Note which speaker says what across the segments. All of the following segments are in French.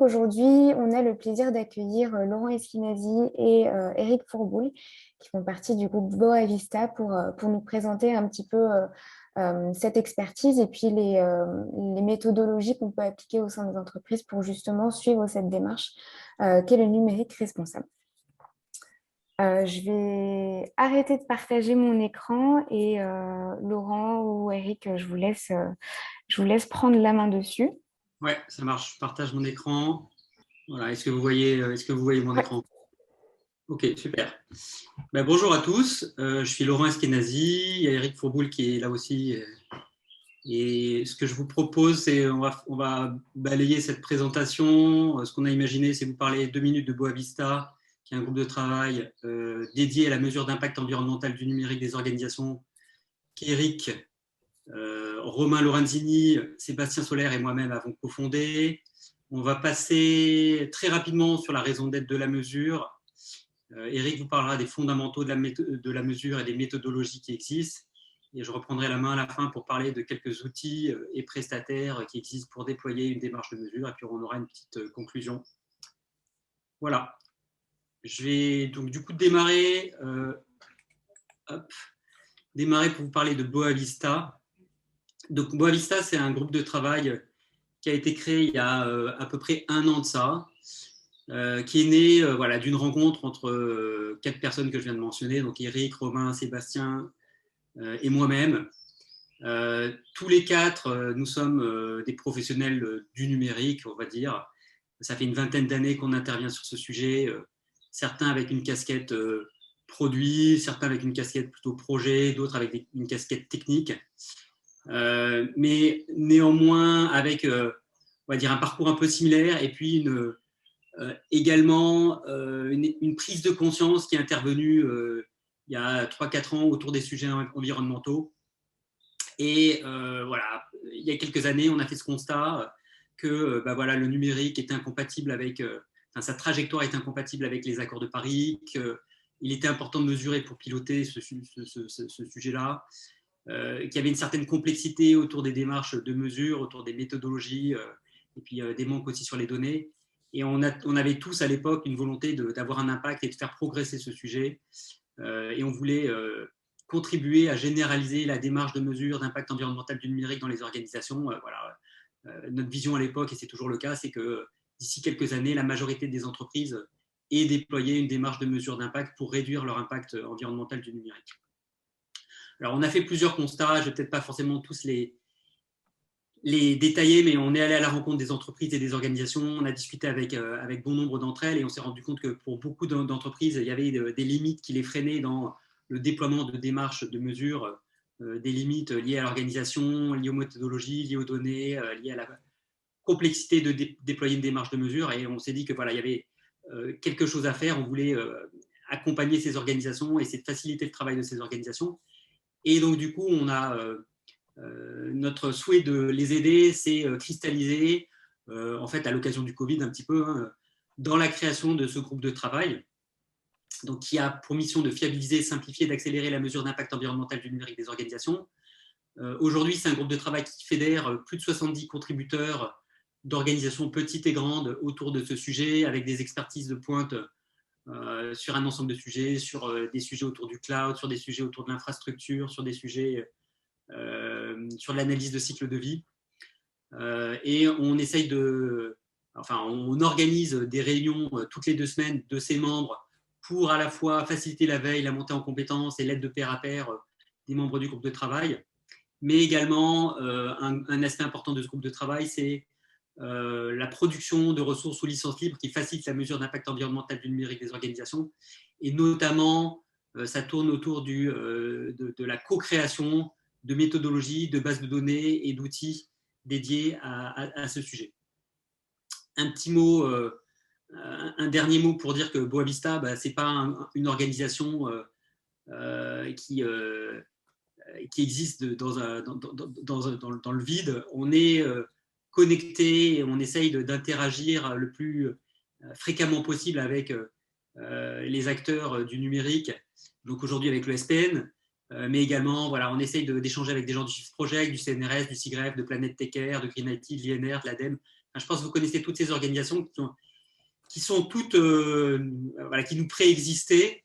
Speaker 1: Aujourd'hui, on a le plaisir d'accueillir Laurent Esquinazi et Eric Fourboul, qui font partie du groupe Boavista pour nous présenter un petit peu cette expertise et puis les méthodologies qu'on peut appliquer au sein des entreprises pour justement suivre cette démarche qu'est le numérique responsable. Je vais arrêter de partager mon écran et Laurent ou Eric, je vous laisse prendre la main dessus.
Speaker 2: Ouais, ça marche. Je partage mon écran. Voilà. Est-ce que vous voyez mon écran? Ok, super. Bonjour à tous. Je suis Laurent Esquenazi. Il y a Eric Fourboul qui est là aussi. Et ce que je vous propose, c'est on va balayer cette présentation. Ce qu'on a imaginé, c'est vous parler 2 minutes de Boavista, qui est un groupe de travail dédié à la mesure d'impact environnemental du numérique des organisations, qu'Eric, Romain Lorenzini, Sébastien Solaire et moi-même avons cofondé. On va passer très rapidement sur la raison d'être de la mesure. Eric vous parlera des fondamentaux de la mesure et des méthodologies qui existent. Et je reprendrai la main à la fin pour parler de quelques outils et prestataires qui existent pour déployer une démarche de mesure. Et puis on aura une petite conclusion. Voilà. Je vais donc du coup démarrer pour vous parler de Boavista. Donc Boavista, c'est un groupe de travail qui a été créé il y a à peu près 1 an de ça, qui est né d'une rencontre entre 4 personnes que je viens de mentionner, donc Eric, Romain, Sébastien et moi-même. Tous les 4, nous sommes des professionnels du numérique, on va dire. Ça fait une vingtaine d'années qu'on intervient sur ce sujet, certains avec une casquette produit, certains avec une casquette plutôt projet, d'autres avec une casquette technique. Mais néanmoins avec on va dire un parcours un peu similaire et puis également une prise de conscience qui est intervenue il y a 3-4 ans autour des sujets environnementaux. Et voilà, il y a quelques années, on a fait ce constat que le numérique était incompatible avec, sa trajectoire est incompatible avec les accords de Paris, qu'il était important de mesurer pour piloter ce sujet-là. Qu'il y avait une certaine complexité autour des démarches de mesure, autour des méthodologies, et puis des manques aussi sur les données. Et on avait tous à l'époque une volonté d'avoir un impact et de faire progresser ce sujet. Et on voulait contribuer à généraliser la démarche de mesure d'impact environnemental du numérique dans les organisations. Notre vision à l'époque, et c'est toujours le cas, c'est que d'ici quelques années, la majorité des entreprises aient déployé une démarche de mesure d'impact pour réduire leur impact environnemental du numérique. Alors, on a fait plusieurs constats, je ne vais peut-être pas forcément tous les détailler, mais on est allé à la rencontre des entreprises et des organisations, on a discuté avec bon nombre d'entre elles et on s'est rendu compte que pour beaucoup d'entreprises, il y avait des limites qui les freinaient dans le déploiement de démarches de mesure, des limites liées à l'organisation, liées aux méthodologies, liées aux données, liées à la complexité de déployer une démarche de mesure. Et on s'est dit que voilà, il y avait quelque chose à faire, on voulait accompagner ces organisations et essayer de faciliter le travail de ces organisations. Et donc, du coup, on a notre souhait de les aider, c'est cristallisé, en fait, à l'occasion du Covid, un petit peu, dans la création de ce groupe de travail, donc, qui a pour mission de fiabiliser, simplifier, d'accélérer la mesure d'impact environnemental du numérique des organisations. Aujourd'hui, c'est un groupe de travail qui fédère plus de 70 contributeurs d'organisations petites et grandes autour de ce sujet, avec des expertises de pointe sur un ensemble de sujets, sur des sujets autour du cloud, sur des sujets autour de l'infrastructure, sur des sujets sur l'analyse de cycle de vie. Et on essaye on organise des réunions toutes les 2 semaines de ses membres pour à la fois faciliter la veille, la montée en compétences et l'aide de pair à pair des membres du groupe de travail. Mais également, un aspect important de ce groupe de travail, c'est la production de ressources sous licence libre qui facilite la mesure d'impact environnemental du numérique des organisations. Et notamment, ça tourne autour de la co-création de méthodologies, de bases de données et d'outils dédiés à ce sujet. Un petit mot, un dernier mot pour dire que Boavista, ce n'est pas une organisation qui existe dans le vide. On est connecté et on essaye d'interagir le plus fréquemment possible avec les acteurs du numérique, donc aujourd'hui avec le SPN, mais également on essaye d'échanger avec des gens du Shift Project, du CNRS, du SIGREF, de Planète Tech Care, de Green IT, de l'INR, de l'ADEME, je pense que vous connaissez toutes ces organisations qui sont toutes, voilà, qui nous préexistaient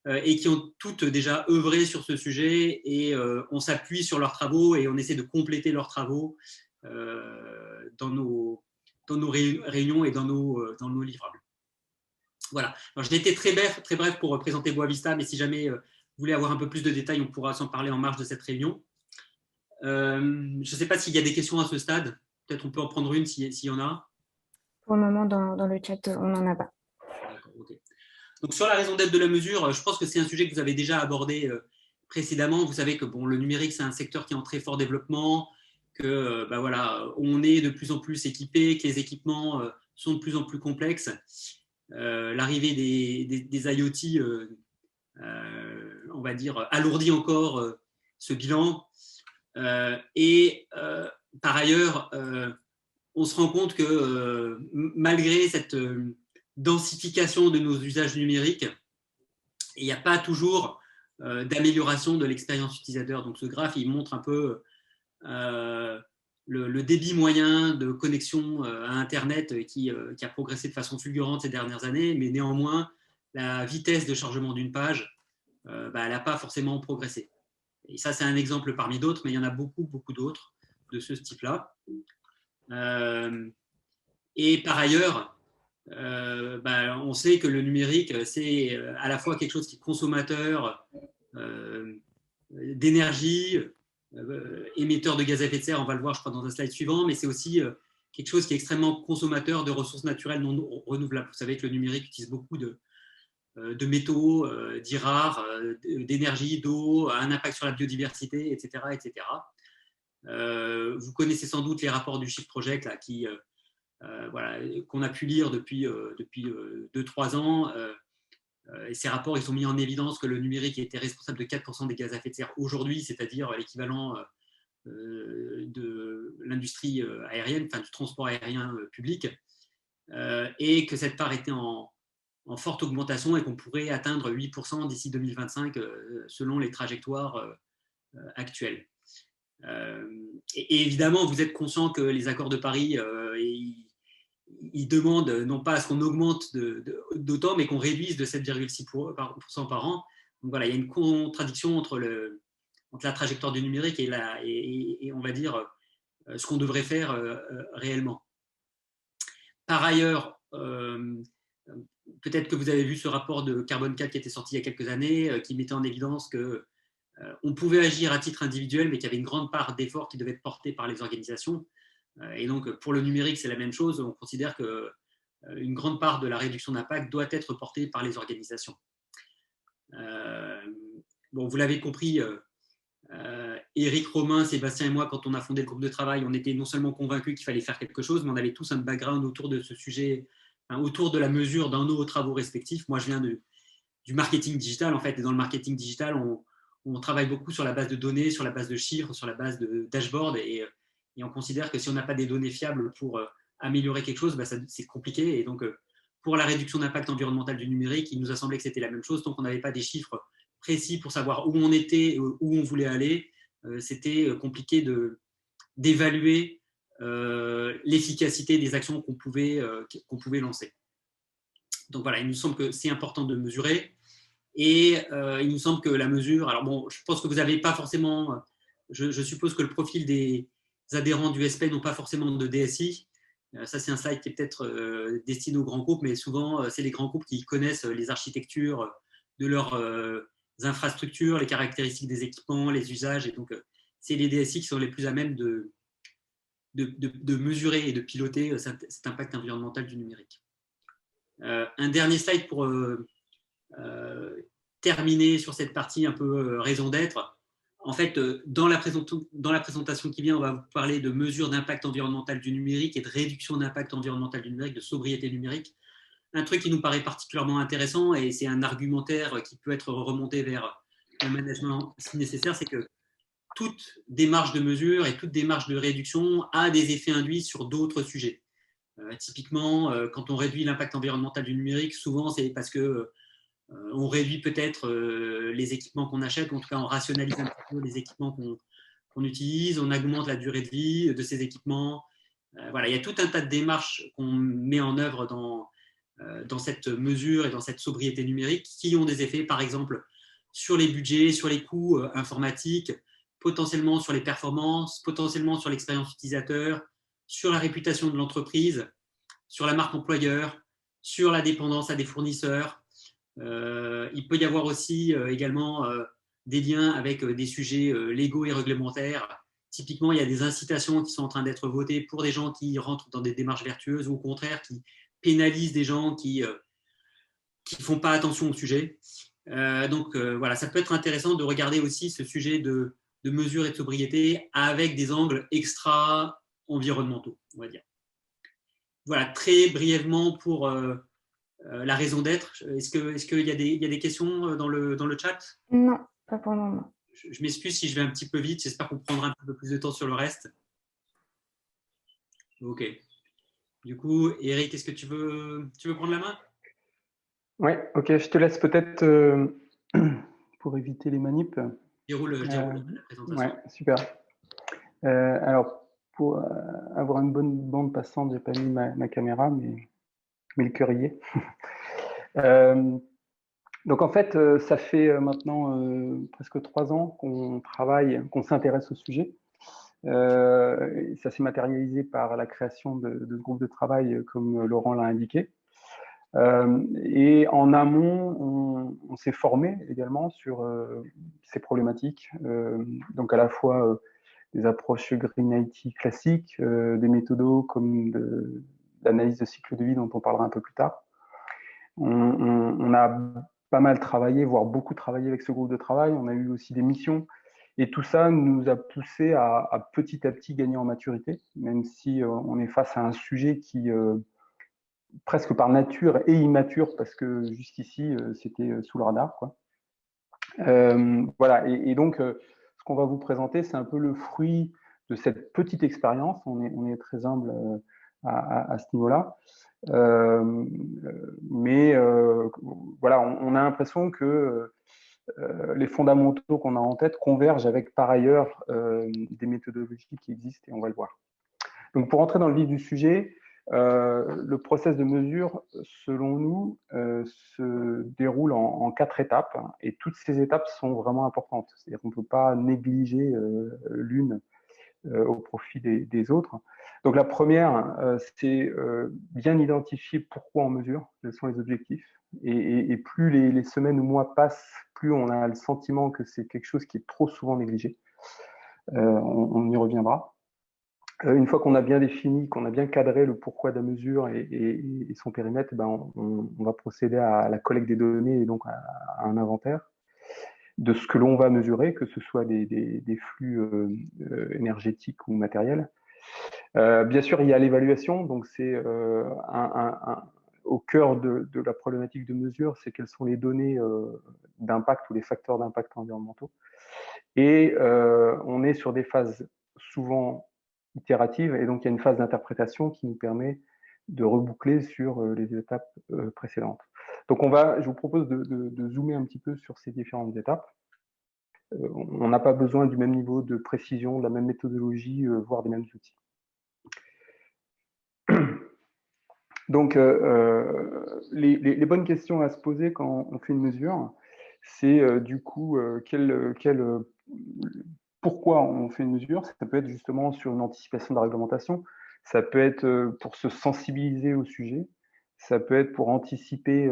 Speaker 2: et qui ont toutes déjà œuvré sur ce sujet, et on s'appuie sur leurs travaux et on essaie de compléter leurs travaux dans nos réunions et dans nos livrables. Voilà. Alors, j'ai été très bref pour présenter Boavista, mais si jamais vous voulez avoir un peu plus de détails, on pourra s'en parler en marge de cette réunion. Je ne sais pas s'il y a des questions à ce stade. Peut-être on peut en prendre une s'il y en a.
Speaker 1: Pour le moment, dans le chat, on n'en a pas.
Speaker 2: D'accord, ok. Donc, sur la raison d'être de la mesure, je pense que c'est un sujet que vous avez déjà abordé précédemment. Vous savez que le numérique, c'est un secteur qui est en très fort développement, que voilà, on est de plus en plus équipé, que les équipements sont de plus en plus complexes. L'arrivée des IoT, on va dire, alourdit encore ce bilan. Et par ailleurs, on se rend compte que malgré cette densification de nos usages numériques, il n'y a pas toujours d'amélioration de l'expérience utilisateur. Donc ce graphe, il montre un peu le débit moyen de connexion à Internet qui a progressé de façon fulgurante ces dernières années, mais néanmoins, la vitesse de chargement d'une page, elle n'a pas forcément progressé. Et ça, c'est un exemple parmi d'autres, mais il y en a beaucoup, beaucoup d'autres de ce type-là. Et par ailleurs, on sait que le numérique, c'est à la fois quelque chose qui est consommateur d'énergie, émetteur de gaz à effet de serre, on va le voir, je crois, dans un slide suivant, mais c'est aussi quelque chose qui est extrêmement consommateur de ressources naturelles non renouvelables. Vous savez que le numérique utilise beaucoup de métaux, dits rares, d'énergie, d'eau, un impact sur la biodiversité, etc. etc. Vous connaissez sans doute les rapports du Shift Project là, voilà, qu'on a pu lire depuis 2-3 ans. Et ces rapports, ils ont mis en évidence que le numérique était responsable de 4% des gaz à effet de serre aujourd'hui, c'est-à-dire l'équivalent de l'industrie aérienne, enfin du transport aérien public, et que cette part était en forte augmentation et qu'on pourrait atteindre 8% d'ici 2025 selon les trajectoires actuelles. Et évidemment, vous êtes conscient que les accords de Paris, ils demandent non pas à ce qu'on augmente d'autant, mais qu'on réduise de 7,6% par an. Donc voilà, il y a une contradiction entre la trajectoire du numérique et on va dire ce qu'on devrait faire réellement. Par ailleurs, peut-être que vous avez vu ce rapport de Carbone 4 qui était sorti il y a quelques années, qui mettait en évidence qu'on pouvait agir à titre individuel, mais qu'il y avait une grande part d'efforts qui devaient être portés par les organisations. Et donc, pour le numérique, c'est la même chose. On considère qu'une grande part de la réduction d'impact doit être portée par les organisations. Vous l'avez compris, Éric, Romain, Sébastien et moi, quand on a fondé le groupe de travail, on était non seulement convaincus qu'il fallait faire quelque chose, mais on avait tous un background autour de ce sujet, autour de la mesure dans nos travaux respectifs. Moi, je viens du marketing digital, en fait, et dans le marketing digital, on travaille beaucoup sur la base de données, sur la base de chiffres, sur la base de dashboards, et on considère que si on n'a pas des données fiables pour améliorer quelque chose, c'est compliqué. Et donc, pour la réduction d'impact environnemental du numérique, il nous a semblé que c'était la même chose. Tant qu'on n'avait pas des chiffres précis pour savoir où on était, où on voulait aller, c'était compliqué d'évaluer l'efficacité des actions qu'on pouvait lancer. Donc voilà, il nous semble que c'est important de mesurer. Et il nous semble que la mesure, alors je pense que vous n'avez pas forcément, je suppose que le profil des adhérents du SP n'ont pas forcément de DSI. Ça, c'est un slide qui est peut-être destiné aux grands groupes, mais souvent, c'est les grands groupes qui connaissent les architectures de leurs infrastructures, les caractéristiques des équipements, les usages. Et donc, c'est les DSI qui sont les plus à même de mesurer et de piloter cet impact environnemental du numérique. Un dernier slide pour terminer sur cette partie un peu raison d'être. En fait, dans la présentation qui vient, on va vous parler de mesures d'impact environnemental du numérique et de réduction d'impact environnemental du numérique, de sobriété numérique. Un truc qui nous paraît particulièrement intéressant, et c'est un argumentaire qui peut être remonté vers le management si nécessaire, c'est que toute démarche de mesure et toute démarche de réduction a des effets induits sur d'autres sujets. Typiquement, quand on réduit l'impact environnemental du numérique, souvent c'est parce que on réduit peut-être les équipements qu'on achète, ou en tout cas on rationalise un petit peu les équipements qu'on utilise, on augmente la durée de vie de ces équipements, Voilà, il y a tout un tas de démarches qu'on met en œuvre dans cette mesure et dans cette sobriété numérique qui ont des effets, par exemple, sur les budgets, sur les coûts informatiques, potentiellement sur les performances, potentiellement sur l'expérience utilisateur, sur la réputation de l'entreprise, sur la marque employeur, sur la dépendance à des fournisseurs. Il peut y avoir aussi également des liens avec des sujets légaux et réglementaires. Typiquement, il y a des incitations qui sont en train d'être votées pour des gens qui rentrent dans des démarches vertueuses ou au contraire qui pénalisent des gens qui ne font pas attention au sujet. Donc voilà, ça peut être intéressant de regarder aussi ce sujet de mesure et de sobriété avec des angles extra-environnementaux, on va dire. Voilà, très brièvement pour la raison d'être. Est-ce qu'il y a des questions dans le chat?
Speaker 1: Non, pas pour le moment.
Speaker 2: Je m'excuse si je vais un petit peu vite. J'espère qu'on prendra un peu plus de temps sur le reste. Ok. Du coup, Eric, est-ce que tu veux prendre la main?
Speaker 3: Oui, ok. Je te laisse peut-être pour éviter les manips.
Speaker 2: Je déroule la présentation.
Speaker 3: Ouais, super. Alors, pour avoir une bonne bande passante, j'ai pas mis ma caméra, mais le cœur y est. Donc en fait, ça fait maintenant presque 3 ans qu'on travaille, qu'on s'intéresse au sujet. Ça s'est matérialisé par la création de ce groupe de travail, comme Laurent l'a indiqué. Et en amont, on s'est formé également sur ces problématiques, donc à la fois des approches Green IT classiques, des méthodos comme l'analyse de cycle de vie dont on parlera un peu plus tard. On a pas mal travaillé, voire beaucoup travaillé avec ce groupe de travail. On a eu aussi des missions. Et tout ça nous a poussé à petit gagner en maturité, même si on est face à un sujet qui, presque par nature, est immature, parce que jusqu'ici, c'était sous le radar, quoi. Voilà. Et donc, ce qu'on va vous présenter, c'est un peu le fruit de cette petite expérience. On est très humble à ce niveau-là. Mais voilà, on a l'impression que les fondamentaux qu'on a en tête convergent avec par ailleurs des méthodologies qui existent, et on va le voir. Donc pour entrer dans le vif du sujet, le process de mesure, selon nous, se déroule en 4 étapes, et toutes ces étapes sont vraiment importantes. C'est-à-dire qu'on ne peut pas négliger l'une au profit des autres. Donc la première, c'est bien identifier pourquoi on mesure, quels sont les objectifs. Et plus les semaines ou mois passent, plus on a le sentiment que c'est quelque chose qui est trop souvent négligé. On y reviendra. Une fois qu'on a bien défini, qu'on a bien cadré le pourquoi de la mesure et son périmètre, ben on va procéder à la collecte des données et donc à un inventaire de ce que l'on va mesurer, que ce soit des flux énergétiques ou matériels. Bien sûr, il y a l'évaluation, donc c'est au cœur de la problématique de mesure, c'est quelles sont les données d'impact ou les facteurs d'impact environnementaux. Et on est sur des phases souvent itératives, et donc il y a une phase d'interprétation qui nous permet de reboucler sur les étapes précédentes. Donc je vous propose de zoomer un petit peu sur ces différentes étapes. On n'a pas besoin du même niveau de précision, de la même méthodologie, voire des mêmes outils. Donc, les bonnes questions à se poser quand on fait une mesure, c'est du coup pourquoi on fait une mesure. Ça peut être justement sur une anticipation de la réglementation, ça peut être pour se sensibiliser au sujet, ça peut être pour anticiper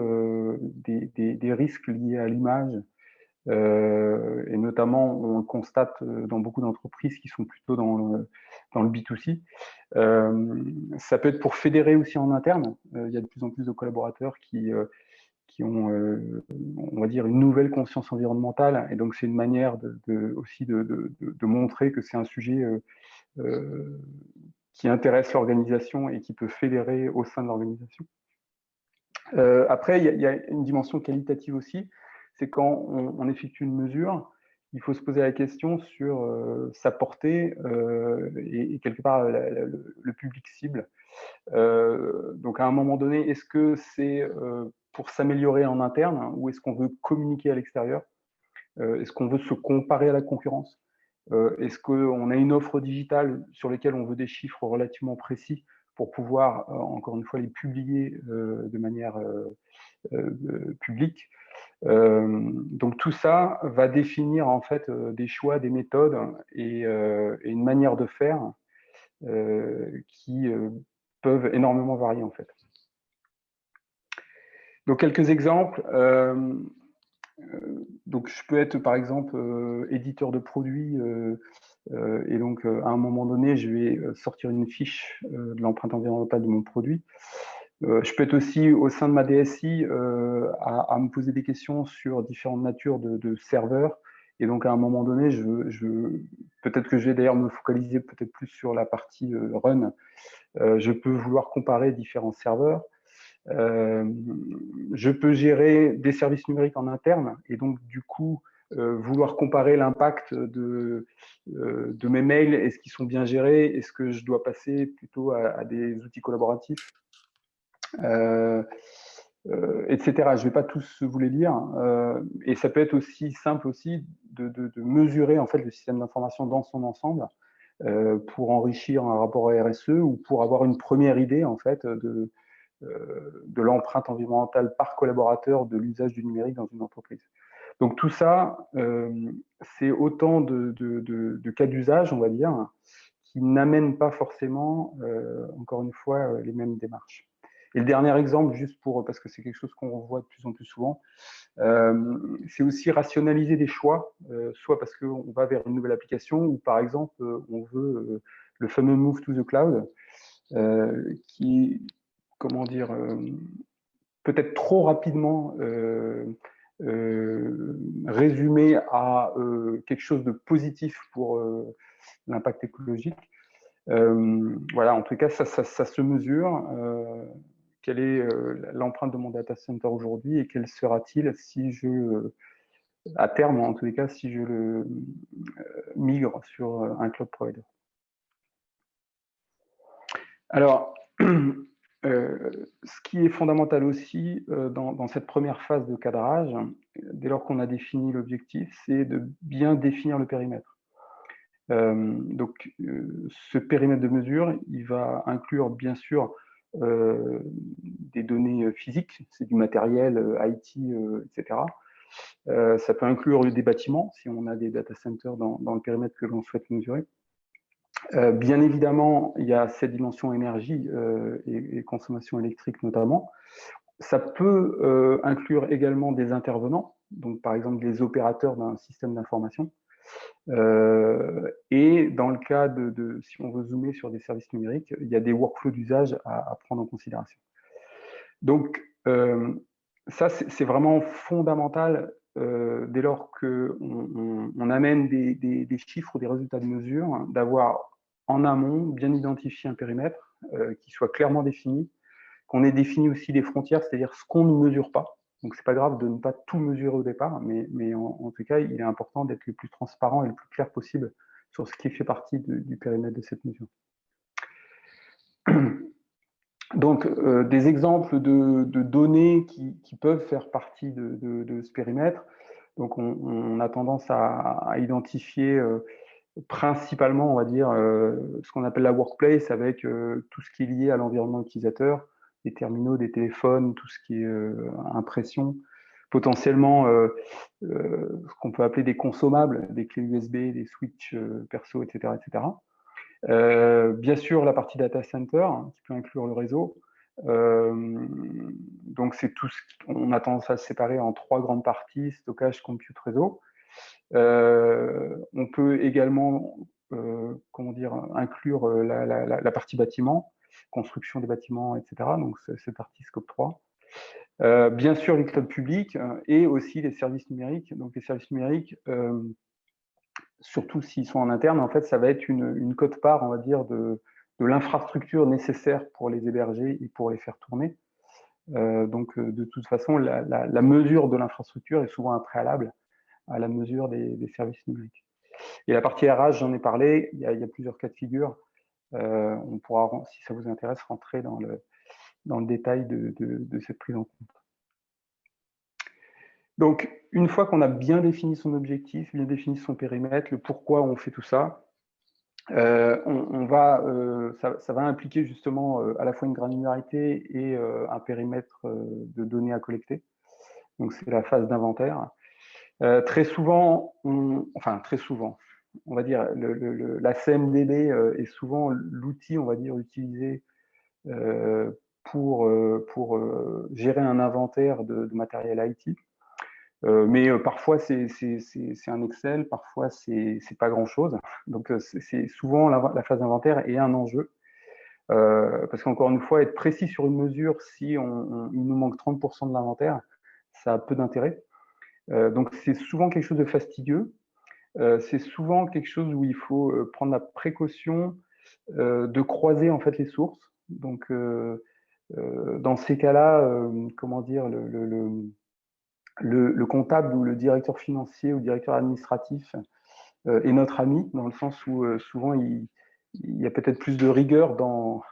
Speaker 3: des risques liés à l'image, et notamment on le constate dans beaucoup d'entreprises qui sont plutôt dans le B2C. Ça peut être pour fédérer aussi en interne. Il y a de plus en plus de collaborateurs qui ont, on va dire, une nouvelle conscience environnementale, et donc c'est une manière aussi de montrer que c'est un sujet qui intéresse l'organisation et qui peut fédérer au sein de l'organisation. Après, il y a une dimension qualitative aussi, c'est quand on effectue une mesure, il faut se poser la question sur sa portée et quelque part le public cible. Donc à un moment donné, est-ce que c'est pour s'améliorer en interne, ou est-ce qu'on veut communiquer à l'extérieur? Est-ce qu'on veut se comparer à la concurrence? Est-ce qu'on a une offre digitale sur laquelle on veut des chiffres relativement précis pour pouvoir, encore une fois, les publier de manière publique. Donc tout ça va définir en fait des choix, des méthodes et une manière de faire qui peuvent énormément varier en fait. Donc quelques exemples. Donc je peux être par exemple éditeur de produits et donc à un moment donné je vais sortir une fiche de l'empreinte environnementale de mon produit. Je peux être aussi au sein de ma DSI à me poser des questions sur différentes natures de serveurs. Et donc à un moment donné, peut-être que je vais d'ailleurs me focaliser peut-être plus sur la partie run. Je peux vouloir comparer différents serveurs. Je peux gérer des services numériques en interne et donc du coup vouloir comparer l'impact de mes mails. Est-ce qu'ils sont bien gérés? Est-ce que je dois passer plutôt à des outils collaboratifs? Etc. Je ne vais pas tous vous les lire. Et ça peut être aussi simple aussi de mesurer en fait le système d'information dans son ensemble pour enrichir un rapport à RSE ou pour avoir une première idée en fait de l'empreinte environnementale par collaborateur de l'usage du numérique dans une entreprise. Donc tout ça, c'est autant de cas d'usage, on va dire, qui n'amènent pas forcément, encore une fois, les mêmes démarches. Et le dernier exemple, juste parce que c'est quelque chose qu'on voit de plus en plus souvent, c'est aussi rationaliser des choix, soit parce qu'on va vers une nouvelle application, ou par exemple, on veut le fameux move to the cloud, qui, comment dire, peut-être trop rapidement résumé à quelque chose de positif pour l'impact écologique. Voilà, en tout cas, ça se mesure. Quelle est l'empreinte de mon data center aujourd'hui et quel sera-t-il si à terme, en tous les cas, si je le migre sur un cloud provider. Alors, ce qui est fondamental aussi dans cette première phase de cadrage, dès lors qu'on a défini l'objectif, c'est de bien définir le périmètre. Donc, ce périmètre de mesure, il va inclure bien sûr des données physiques, c'est du matériel IT, etc. Ça peut inclure des bâtiments, si on a des data centers dans le périmètre que l'on souhaite mesurer. Bien évidemment, il y a cette dimension énergie et consommation électrique notamment. Ça peut inclure également des intervenants, donc par exemple les opérateurs d'un système d'information. Et dans le cas si on veut zoomer sur des services numériques, il y a des workflows d'usage à prendre en considération. Donc, ça, c'est vraiment fondamental dès lors qu'on amène des chiffres ou des résultats de mesure, hein, d'avoir en amont bien identifié un périmètre qui soit clairement défini, qu'on ait défini aussi les frontières, c'est-à-dire ce qu'on ne mesure pas. Donc, c'est pas grave de ne pas tout mesurer au départ, mais en tout cas, il est important d'être le plus transparent et le plus clair possible sur ce qui fait partie du périmètre de cette mesure. Donc, des exemples de données qui peuvent faire partie de ce périmètre. Donc, on a tendance à identifier principalement, on va dire, ce qu'on appelle la workplace avec tout ce qui est lié à l'environnement utilisateur, des terminaux, des téléphones, tout ce qui est impression, potentiellement ce qu'on peut appeler des consommables, des clés USB, des switches perso, etc., etc. Bien sûr, la partie data center, hein, qui peut inclure le réseau. Donc, c'est tout on a tendance à se séparer en 3 grandes parties, stockage, compute, réseau. On peut également comment dire, inclure la partie bâtiment, construction des bâtiments, etc. Donc, cette partie scope 3. Bien sûr, les clouds publics et aussi les services numériques. Donc, les services numériques, surtout s'ils sont en interne, en fait, ça va être une quote-part, on va dire, de l'infrastructure nécessaire pour les héberger et pour les faire tourner. Donc, de toute façon, la mesure de l'infrastructure est souvent un préalable à la mesure des services numériques. Et la partie RH, j'en ai parlé, il y a plusieurs cas de figure. On pourra, si ça vous intéresse, rentrer dans le détail de cette prise en compte. Donc, une fois qu'on a bien défini son objectif, bien défini son périmètre, le pourquoi on fait tout ça, ça va impliquer justement à la fois une granularité et un périmètre de données à collecter. Donc c'est la phase d'inventaire. Très souvent, on va dire, la CMDB est souvent l'outil, on va dire, utilisé pour gérer un inventaire de matériel IT. Mais parfois, c'est un Excel, parfois, c'est pas grand-chose. Donc, c'est souvent la phase d'inventaire est un enjeu. Parce qu'encore une fois, être précis sur une mesure, si il nous manque 30% de l'inventaire, ça a peu d'intérêt. Donc, c'est souvent quelque chose de fastidieux. C'est souvent quelque chose où il faut prendre la précaution de croiser en fait les sources. Donc, dans ces cas-là, comment dire, le comptable ou le directeur financier ou le directeur administratif est notre ami, dans le sens où souvent il y a peut-être plus de rigueur dans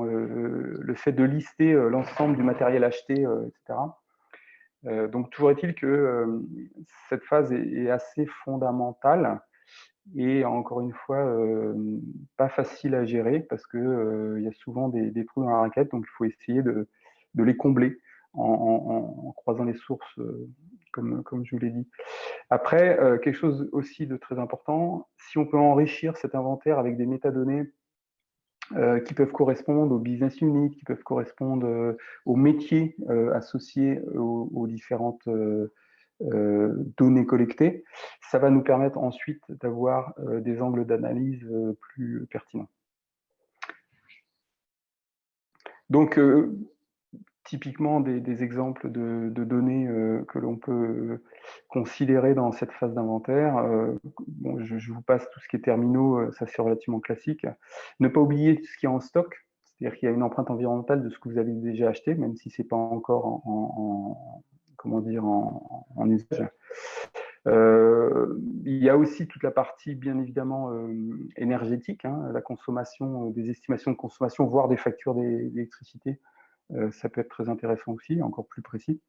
Speaker 3: le fait de lister l'ensemble du matériel acheté, etc. Donc toujours est-il que cette phase est assez fondamentale et encore une fois pas facile à gérer parce que il y a souvent des trous dans la raquette, donc il faut essayer de les combler en croisant les sources, comme je vous l'ai dit. Après, quelque chose aussi de très important, si on peut enrichir cet inventaire avec des métadonnées qui peuvent correspondre aux business units, qui peuvent correspondre aux métiers associés aux différentes données collectées, ça va nous permettre ensuite d'avoir des angles d'analyse plus pertinents. Donc, typiquement des exemples de données que l'on peut considérer dans cette phase d'inventaire. Bon, je vous passe tout ce qui est terminaux, ça c'est relativement classique. Ne pas oublier ce qu'il y a en stock, c'est-à-dire qu'il y a une empreinte environnementale de ce que vous avez déjà acheté, même si c'est pas encore comment dire, en usage. Il y a aussi toute la partie, bien évidemment, énergétique, hein, la consommation, des estimations de consommation, voire des factures d'électricité. Ça peut être très intéressant aussi, encore plus précis.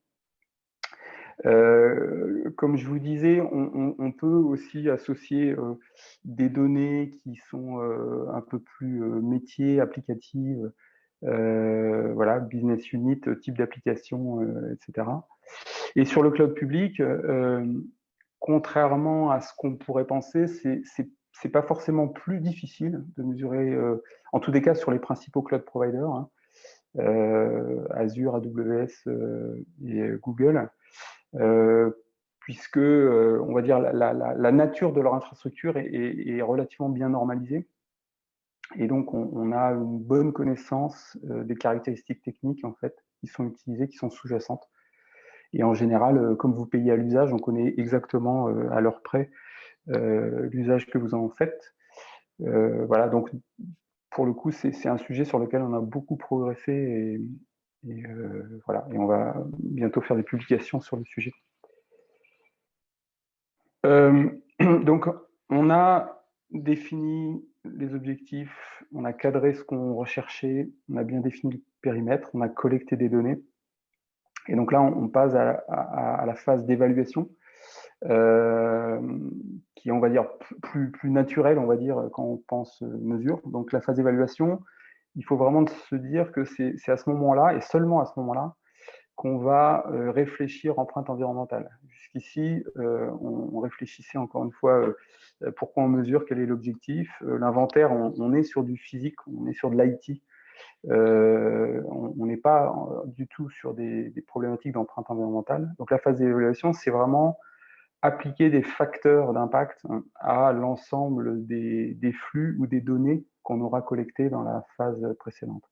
Speaker 3: Comme je vous disais, on peut aussi associer des données qui sont un peu plus métiers, applicatives, voilà, business unit, type d'application, etc. Et sur le cloud public, contrairement à ce qu'on pourrait penser, c'est pas forcément plus difficile de mesurer, en tous les cas sur les principaux cloud providers, hein, Azure, AWS et Google, puisque on va dire la nature de leur infrastructure est relativement bien normalisée. Et donc, on a une bonne connaissance des caractéristiques techniques en fait, qui sont utilisées, qui sont sous-jacentes. Et en général, comme vous payez à l'usage, on connaît exactement à l'heure près l'usage que vous en faites. Voilà, donc pour le coup, c'est un sujet sur lequel on a beaucoup progressé et voilà, et on va bientôt faire des publications sur le sujet. Donc, on a défini les objectifs, on a cadré ce qu'on recherchait, on a bien défini le périmètre, on a collecté des données. Et donc là, on passe à la phase d'évaluation, qui est, on va dire, plus naturelle, on va dire, quand on pense mesure. Donc la phase d'évaluation, il faut vraiment se dire que c'est à ce moment-là, et seulement à ce moment-là, qu'on va réfléchir empreinte environnementale. Jusqu'ici, on réfléchissait encore une fois pourquoi on mesure, quel est l'objectif. L'inventaire, on est sur du physique, on est sur de l'IT. On n'est pas du tout sur des problématiques d'empreinte environnementale. Donc la phase d'évaluation, c'est vraiment appliquer des facteurs d'impact à l'ensemble des flux ou des données qu'on aura collectées dans la phase précédente.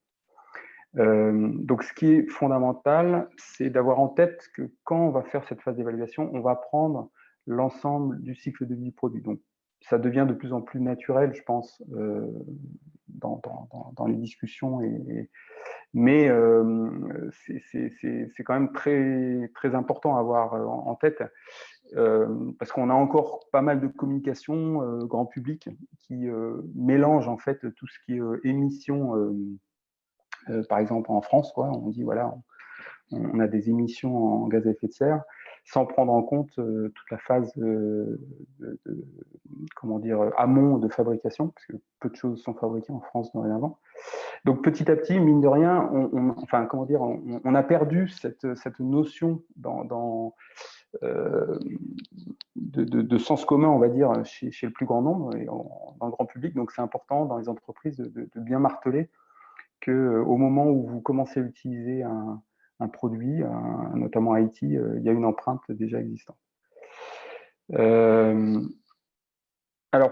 Speaker 3: Donc ce qui est fondamental, c'est d'avoir en tête que quand on va faire cette phase d'évaluation, on va prendre l'ensemble du cycle de vie du produit. Donc ça devient de plus en plus naturel, je pense, dans les discussions. Mais c'est quand même très, très important à avoir en tête parce qu'on a encore pas mal de communication grand public qui mélange en fait tout ce qui est émissions. Par exemple, en France, quoi, on dit voilà, on a des émissions en gaz à effet de serre. sans prendre en compte toute la phase comment dire, amont de fabrication, parce que peu de choses sont fabriquées en France dorénavant. Donc petit à petit, mine de rien, enfin comment dire, on a perdu cette notion de sens commun, on va dire, chez le plus grand nombre et dans le grand public. Donc c'est important dans les entreprises de bien marteler qu'au moment où vous commencez à utiliser un produit, notamment IT, il y a une empreinte déjà existante. Alors,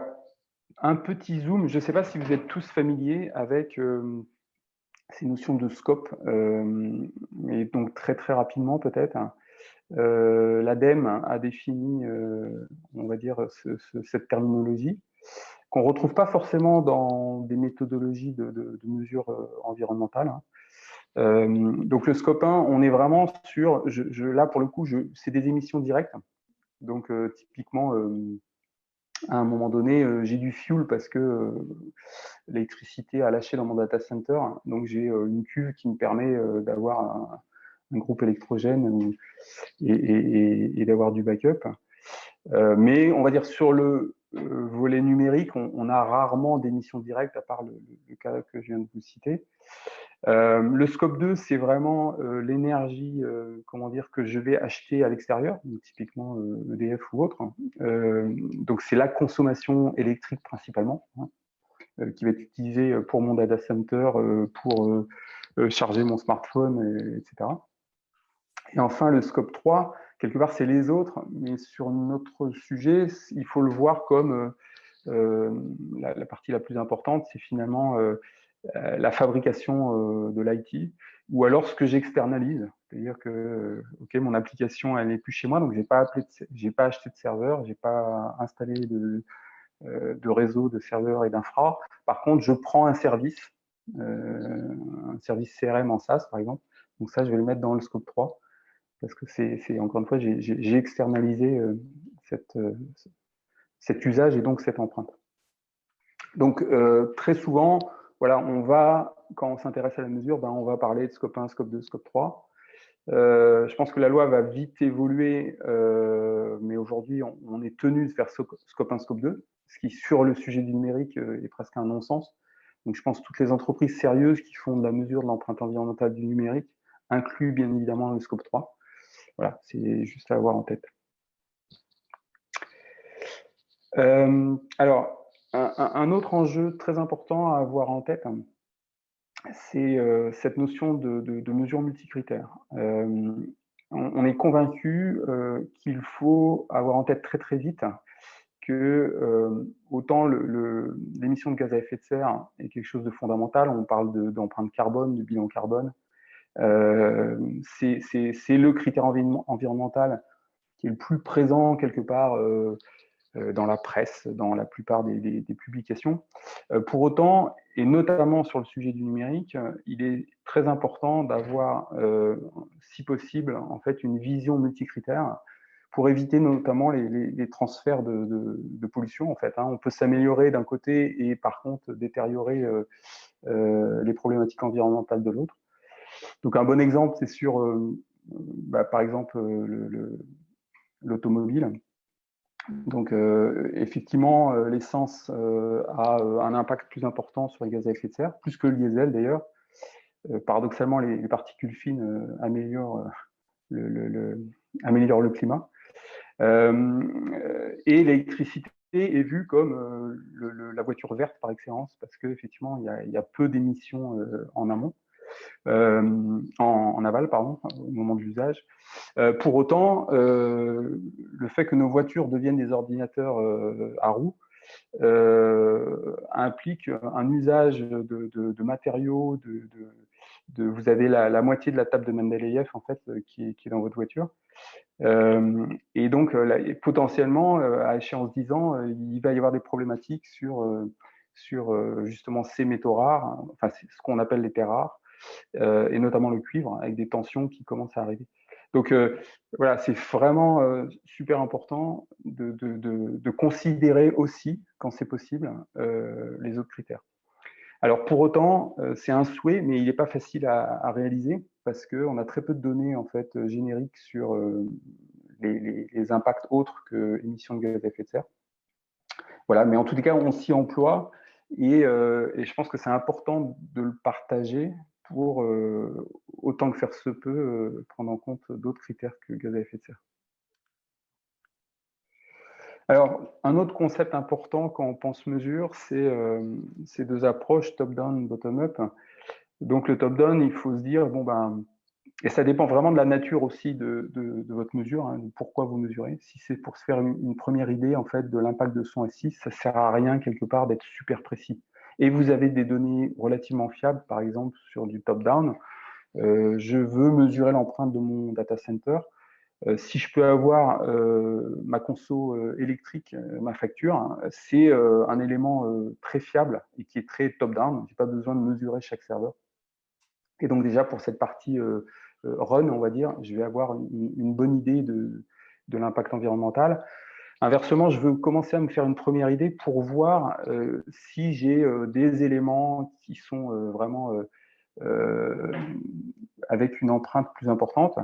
Speaker 3: un petit zoom, je ne sais pas si vous êtes tous familiers avec ces notions de scope, mais donc très très rapidement peut-être. L'ADEME a défini, on va dire, cette terminologie qu'on ne retrouve pas forcément dans des méthodologies de mesures environnementales. Donc le scope 1, on est vraiment sur, là pour le coup, c'est des émissions directes. Donc typiquement, à un moment donné, j'ai du fuel parce que l'électricité a lâché dans mon data center. Donc j'ai une cuve qui me permet d'avoir un groupe électrogène et d'avoir du backup. Mais on va dire sur le volet numérique, on a rarement d'émissions directes, à part le cas que je viens de vous citer. Le scope 2, c'est vraiment l'énergie comment dire, que je vais acheter à l'extérieur, typiquement EDF ou autre. Donc c'est la consommation électrique principalement, qui va être utilisée pour mon data center, pour charger mon smartphone, etc. Et enfin, le scope 3, quelque part, c'est les autres, mais sur notre sujet, il faut le voir comme la partie la plus importante, c'est finalement la fabrication de l'IT, ou alors ce que j'externalise, c'est-à-dire que ok, mon application elle n'est plus chez moi, donc j'ai pas acheté de serveur, j'ai pas installé de réseau de serveurs et d'infra. Par contre, je prends un service CRM en SaaS par exemple, donc ça je vais le mettre dans le scope 3 parce que c'est encore une fois j'ai externalisé cet usage et donc cette empreinte. Donc très souvent, voilà, quand on s'intéresse à la mesure, on va parler de scope 1, scope 2, scope 3. Je pense que la loi va vite évoluer, mais aujourd'hui, on est tenu de faire scope 1, scope 2, ce qui, sur le sujet du numérique, est presque un non-sens. Donc je pense que toutes les entreprises sérieuses qui font de la mesure de l'empreinte environnementale du numérique incluent bien évidemment le scope 3. Voilà, c'est juste à avoir en tête. Alors, un autre enjeu très important à avoir en tête, c'est cette notion de mesure multicritère. On est convaincu qu'il faut avoir en tête très très vite que autant l'émission de gaz à effet de serre est quelque chose de fondamental, on parle d'empreinte carbone, de bilan carbone, c'est le critère environnemental qui est le plus présent quelque part dans la presse, dans la plupart des publications. Pour autant, et notamment sur le sujet du numérique, il est très important d'avoir, si possible, en fait, une vision multicritère pour éviter notamment les transferts de pollution. En fait, on peut s'améliorer d'un côté et par contre détériorer les problématiques environnementales de l'autre. Donc un bon exemple, c'est sur, par exemple, l'automobile. Donc, effectivement, l'essence a un impact plus important sur les gaz à effet de serre, plus que le diesel d'ailleurs. Paradoxalement, les particules fines améliorent le climat. Et l'électricité est vue comme la voiture verte par excellence, parce qu'effectivement, il y a peu d'émissions en amont. En aval, pardon, au moment de l'usage. Pour autant, le fait que nos voitures deviennent des ordinateurs à roues implique un usage de matériaux, vous avez la moitié de la table de Mendeleïev en fait qui est dans votre voiture. Et donc, potentiellement, à échéance 10 ans, il va y avoir des problématiques sur justement ces métaux rares, enfin ce qu'on appelle les terres rares, et notamment le cuivre, avec des tensions qui commencent à arriver. Donc voilà, c'est vraiment super important de considérer aussi, quand c'est possible, les autres critères. Alors pour autant, c'est un souhait, mais il n'est pas facile à réaliser parce qu'on a très peu de données en fait génériques sur les impacts autres que émissions de gaz à effet de serre. Voilà, mais en tout cas, on s'y emploie et je pense que c'est important de le partager pour, autant que faire se peut, prendre en compte d'autres critères que gaz à effet de serre. Alors, un autre concept important quand on pense mesure, c'est ces deux approches top-down, bottom-up. Donc, le top-down, il faut se dire, bon, ben, et ça dépend vraiment de la nature aussi de votre mesure, hein, de pourquoi vous mesurez. Si c'est pour se faire une première idée en fait de l'impact de son S6, ça ne sert à rien quelque part d'être super précis. Et vous avez des données relativement fiables, par exemple sur du top-down. Je veux mesurer l'empreinte de mon data center. Si je peux avoir ma conso électrique, ma facture, hein, c'est un élément très fiable et qui est très top-down. Je n'ai pas besoin de mesurer chaque serveur. Et donc déjà, pour cette partie run, on va dire, je vais avoir une bonne idée de l'impact environnemental. Inversement, je veux commencer à me faire une première idée pour voir si j'ai des éléments qui sont vraiment avec une empreinte plus importante.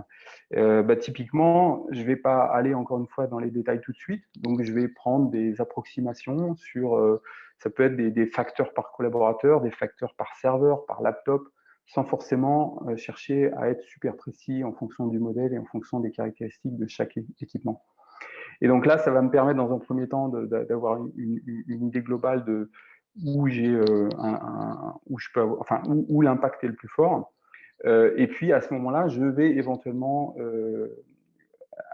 Speaker 3: Typiquement, je ne vais pas aller encore une fois dans les détails tout de suite, donc je vais prendre des approximations sur, ça peut être des facteurs par collaborateur, des facteurs par serveur, par laptop, sans forcément chercher à être super précis en fonction du modèle et en fonction des caractéristiques de chaque équipement. Et donc là, ça va me permettre dans un premier temps d'avoir une idée globale de où j'ai où je peux avoir, enfin où l'impact est le plus fort. Et puis à ce moment-là, je vais éventuellement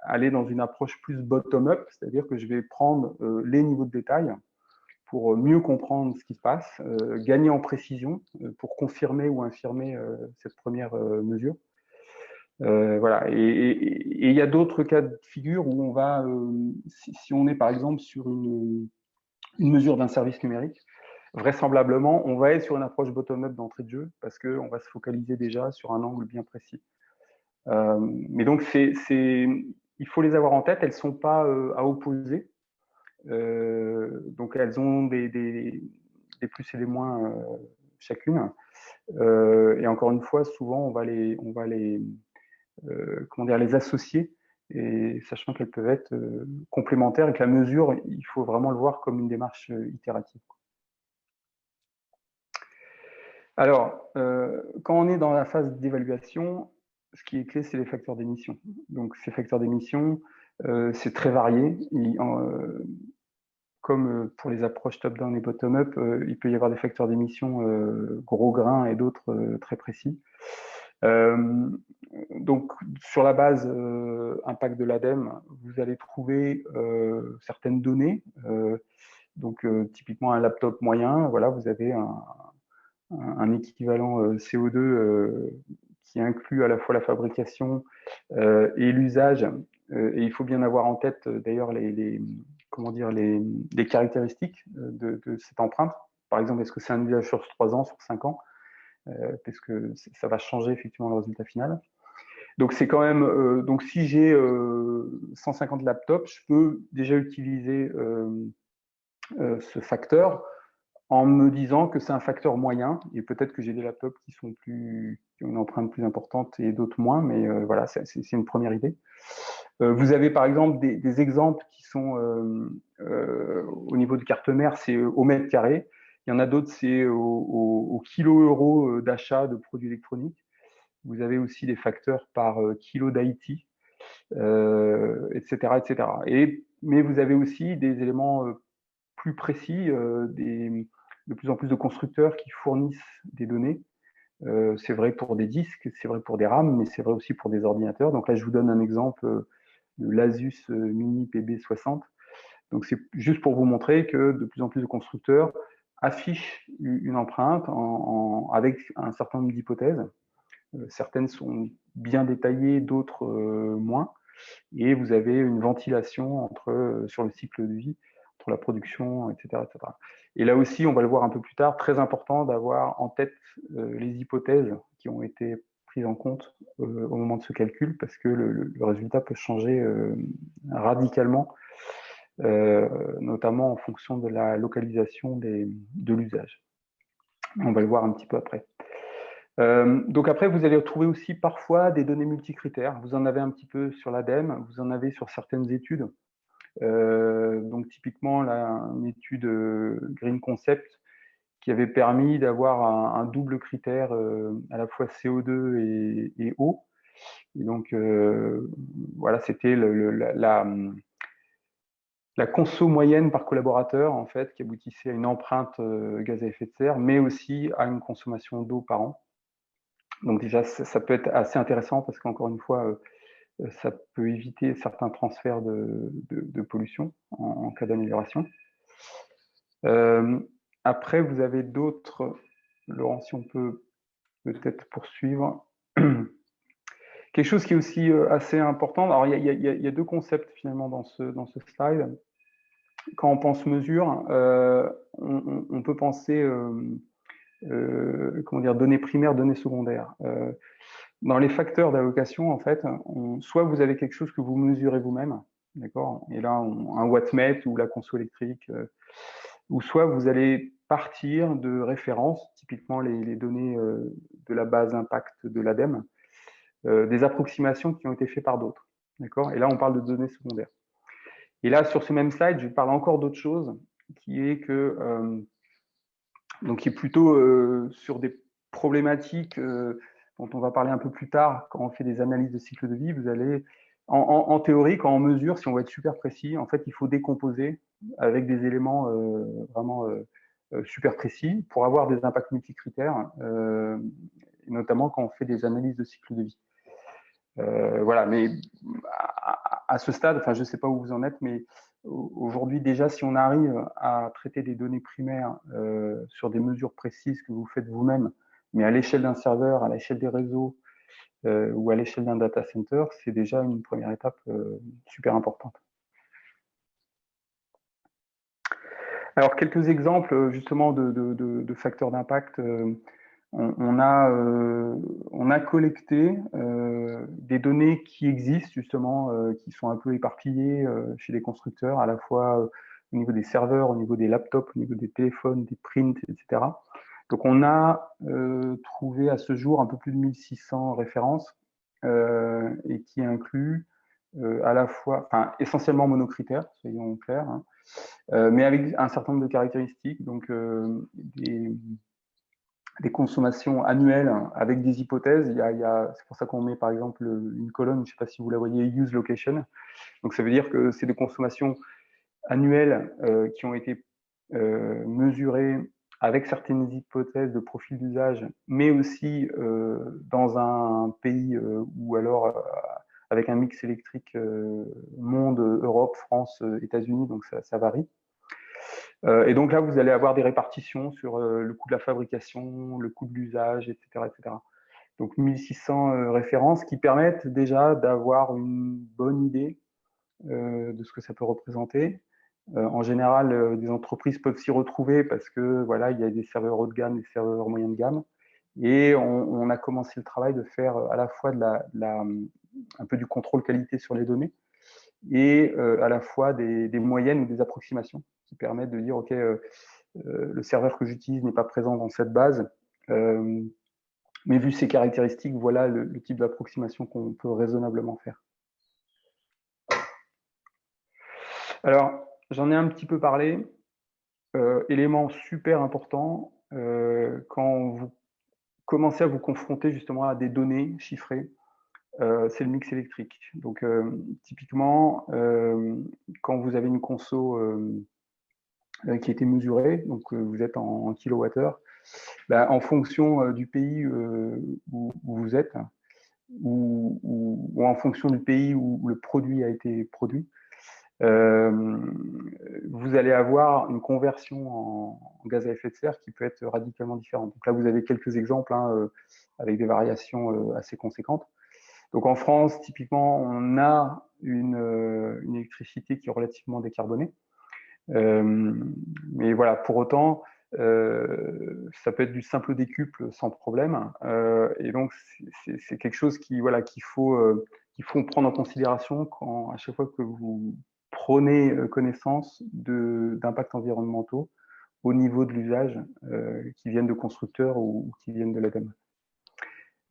Speaker 3: aller dans une approche plus bottom-up, c'est-à-dire que je vais prendre les niveaux de détail pour mieux comprendre ce qui se passe, gagner en précision pour confirmer ou infirmer cette première mesure. Voilà. Et il y a d'autres cas de figure où on va, si on est par exemple sur une mesure d'un service numérique, vraisemblablement, on va être sur une approche bottom-up d'entrée de jeu parce qu'on va se focaliser déjà sur un angle bien précis. Mais donc, il faut les avoir en tête, elles ne sont pas à opposer. Donc, elles ont des plus et des moins chacune. Et encore une fois, souvent, on va les associer, et sachant qu'elles peuvent être complémentaires et que la mesure, il faut vraiment le voir comme une démarche itérative. Alors, quand on est dans la phase d'évaluation, ce qui est clé, c'est les facteurs d'émission. Donc, ces facteurs d'émission, c'est très varié. Comme pour les approches top-down et bottom-up, il peut y avoir des facteurs d'émission gros grains et d'autres très précis. Donc, sur la base impact de l'ADEME, vous allez trouver certaines données. Donc, typiquement un laptop moyen, voilà, vous avez un équivalent CO2 qui inclut à la fois la fabrication et l'usage. Et il faut bien avoir en tête d'ailleurs les caractéristiques de cette empreinte. Par exemple, est-ce que c'est un usage sur 3 ans, sur 5 ans, parce que ça va changer effectivement le résultat final. Donc c'est quand même, donc si j'ai 150 laptops, je peux déjà utiliser ce facteur en me disant que c'est un facteur moyen, et peut-être que j'ai des laptops qui ont une empreinte plus importante et d'autres moins, mais voilà, c'est une première idée. Vous avez par exemple des exemples qui sont au niveau de carte mère, c'est au mètre carré. Il y en a d'autres, c'est au kilo-euro d'achat de produits électroniques. Vous avez aussi des facteurs par kilo d'IT, etc., etc. Mais vous avez aussi des éléments plus précis, de plus en plus de constructeurs qui fournissent des données. C'est vrai pour des disques, c'est vrai pour des RAM, mais c'est vrai aussi pour des ordinateurs. Donc là, je vous donne un exemple de l'Asus Mini PB60. Donc c'est juste pour vous montrer que de plus en plus de constructeurs affichent une empreinte avec un certain nombre d'hypothèses. Certaines sont bien détaillées, d'autres moins. Et vous avez une ventilation sur le cycle de vie, entre la production, etc., etc. Et là aussi, on va le voir un peu plus tard, très important d'avoir en tête les hypothèses qui ont été prises en compte au moment de ce calcul, parce que le résultat peut changer radicalement, notamment en fonction de la localisation de l'usage. On va le voir un petit peu après. Donc après, vous allez retrouver aussi parfois des données multicritères. Vous en avez un petit peu sur l'ADEME, vous en avez sur certaines études. Donc typiquement, là, une étude Green Concept qui avait permis d'avoir un double critère à la fois CO2 et eau. Et donc, voilà, c'était la conso moyenne par collaborateur, en fait, qui aboutissait à une empreinte gaz à effet de serre, mais aussi à une consommation d'eau par an. Donc déjà, ça peut être assez intéressant parce qu'encore une fois, ça peut éviter certains transferts de pollution en cas d'amélioration. Après, vous avez d'autres, Laurent, si on peut peut-être poursuivre. Quelque chose qui est aussi assez important, alors il y a deux concepts finalement dans ce slide. Quand on pense mesure, on peut penser comment dire, données primaires, données secondaires. Dans les facteurs d'allocation, en fait, soit vous avez quelque chose que vous mesurez vous-même, d'accord, et là, un wattmètre ou la conso électrique, ou soit vous allez partir de références, typiquement les données de la base impact de l'ADEME, des approximations qui ont été faites par d'autres, d'accord. Et là, on parle de données secondaires. Et là, sur ce même slide, je parle encore d'autre chose, qui est que donc qui est plutôt sur des problématiques dont on va parler un peu plus tard quand on fait des analyses de cycle de vie. Vous allez, en théorie, quand on mesure, si on veut être super précis, en fait, il faut décomposer avec des éléments vraiment super précis pour avoir des impacts multicritères, notamment quand on fait des analyses de cycle de vie. Voilà, mais à ce stade, enfin, je ne sais pas où vous en êtes, mais aujourd'hui, déjà, si on arrive à traiter des données primaires sur des mesures précises que vous faites vous-même, mais à l'échelle d'un serveur, à l'échelle des réseaux ou à l'échelle d'un data center, c'est déjà une première étape super importante. Alors, quelques exemples justement de facteurs d'impact. On a collecté des données qui existent justement, qui sont un peu éparpillées chez les constructeurs, à la fois au niveau des serveurs, au niveau des laptops, au niveau des téléphones, des prints, etc. Donc on a trouvé à ce jour un peu plus de 1600 références et qui incluent à la fois, enfin essentiellement monocritères, soyons clairs, hein, mais avec un certain nombre de caractéristiques, donc des consommations annuelles avec des hypothèses. C'est pour ça qu'on met par exemple une colonne, je ne sais pas si vous la voyez, use location. Donc ça veut dire que c'est des consommations annuelles qui ont été mesurées avec certaines hypothèses de profil d'usage, mais aussi dans un pays ou alors avec un mix électrique monde, Europe, France, États-Unis, donc ça varie. Et donc là, vous allez avoir des répartitions sur le coût de la fabrication, le coût de l'usage, etc., etc. Donc 1600 références qui permettent déjà d'avoir une bonne idée de ce que ça peut représenter. En général, des entreprises peuvent s'y retrouver parce que voilà, il y a des serveurs haut de gamme, des serveurs moyen de gamme. Et on a commencé le travail de faire à la fois un peu du contrôle qualité sur les données et à la fois des moyennes ou des approximations qui permettent de dire, OK, le serveur que j'utilise n'est pas présent dans cette base, mais vu ses caractéristiques, voilà le type d'approximation qu'on peut raisonnablement faire. Alors, j'en ai un petit peu parlé. Élément super important, quand vous commencez à vous confronter justement à des données chiffrées, c'est le mix électrique. Donc, typiquement, quand vous avez une conso qui a été mesurée, donc vous êtes en kilowattheure, bah, en fonction du pays où vous êtes, ou en fonction du pays où le produit a été produit, vous allez avoir une conversion en gaz à effet de serre qui peut être radicalement différente. Donc là, vous avez quelques exemples hein, avec des variations assez conséquentes. Donc en France, typiquement, on a une électricité qui est relativement décarbonée. Mais voilà, pour autant, ça peut être du simple décuple sans problème. Et donc, c'est quelque chose qu'il faut prendre en considération à chaque fois que vous prenez connaissance d'impacts environnementaux au niveau de l'usage qui viennent de constructeurs ou qui viennent de l'ADEME.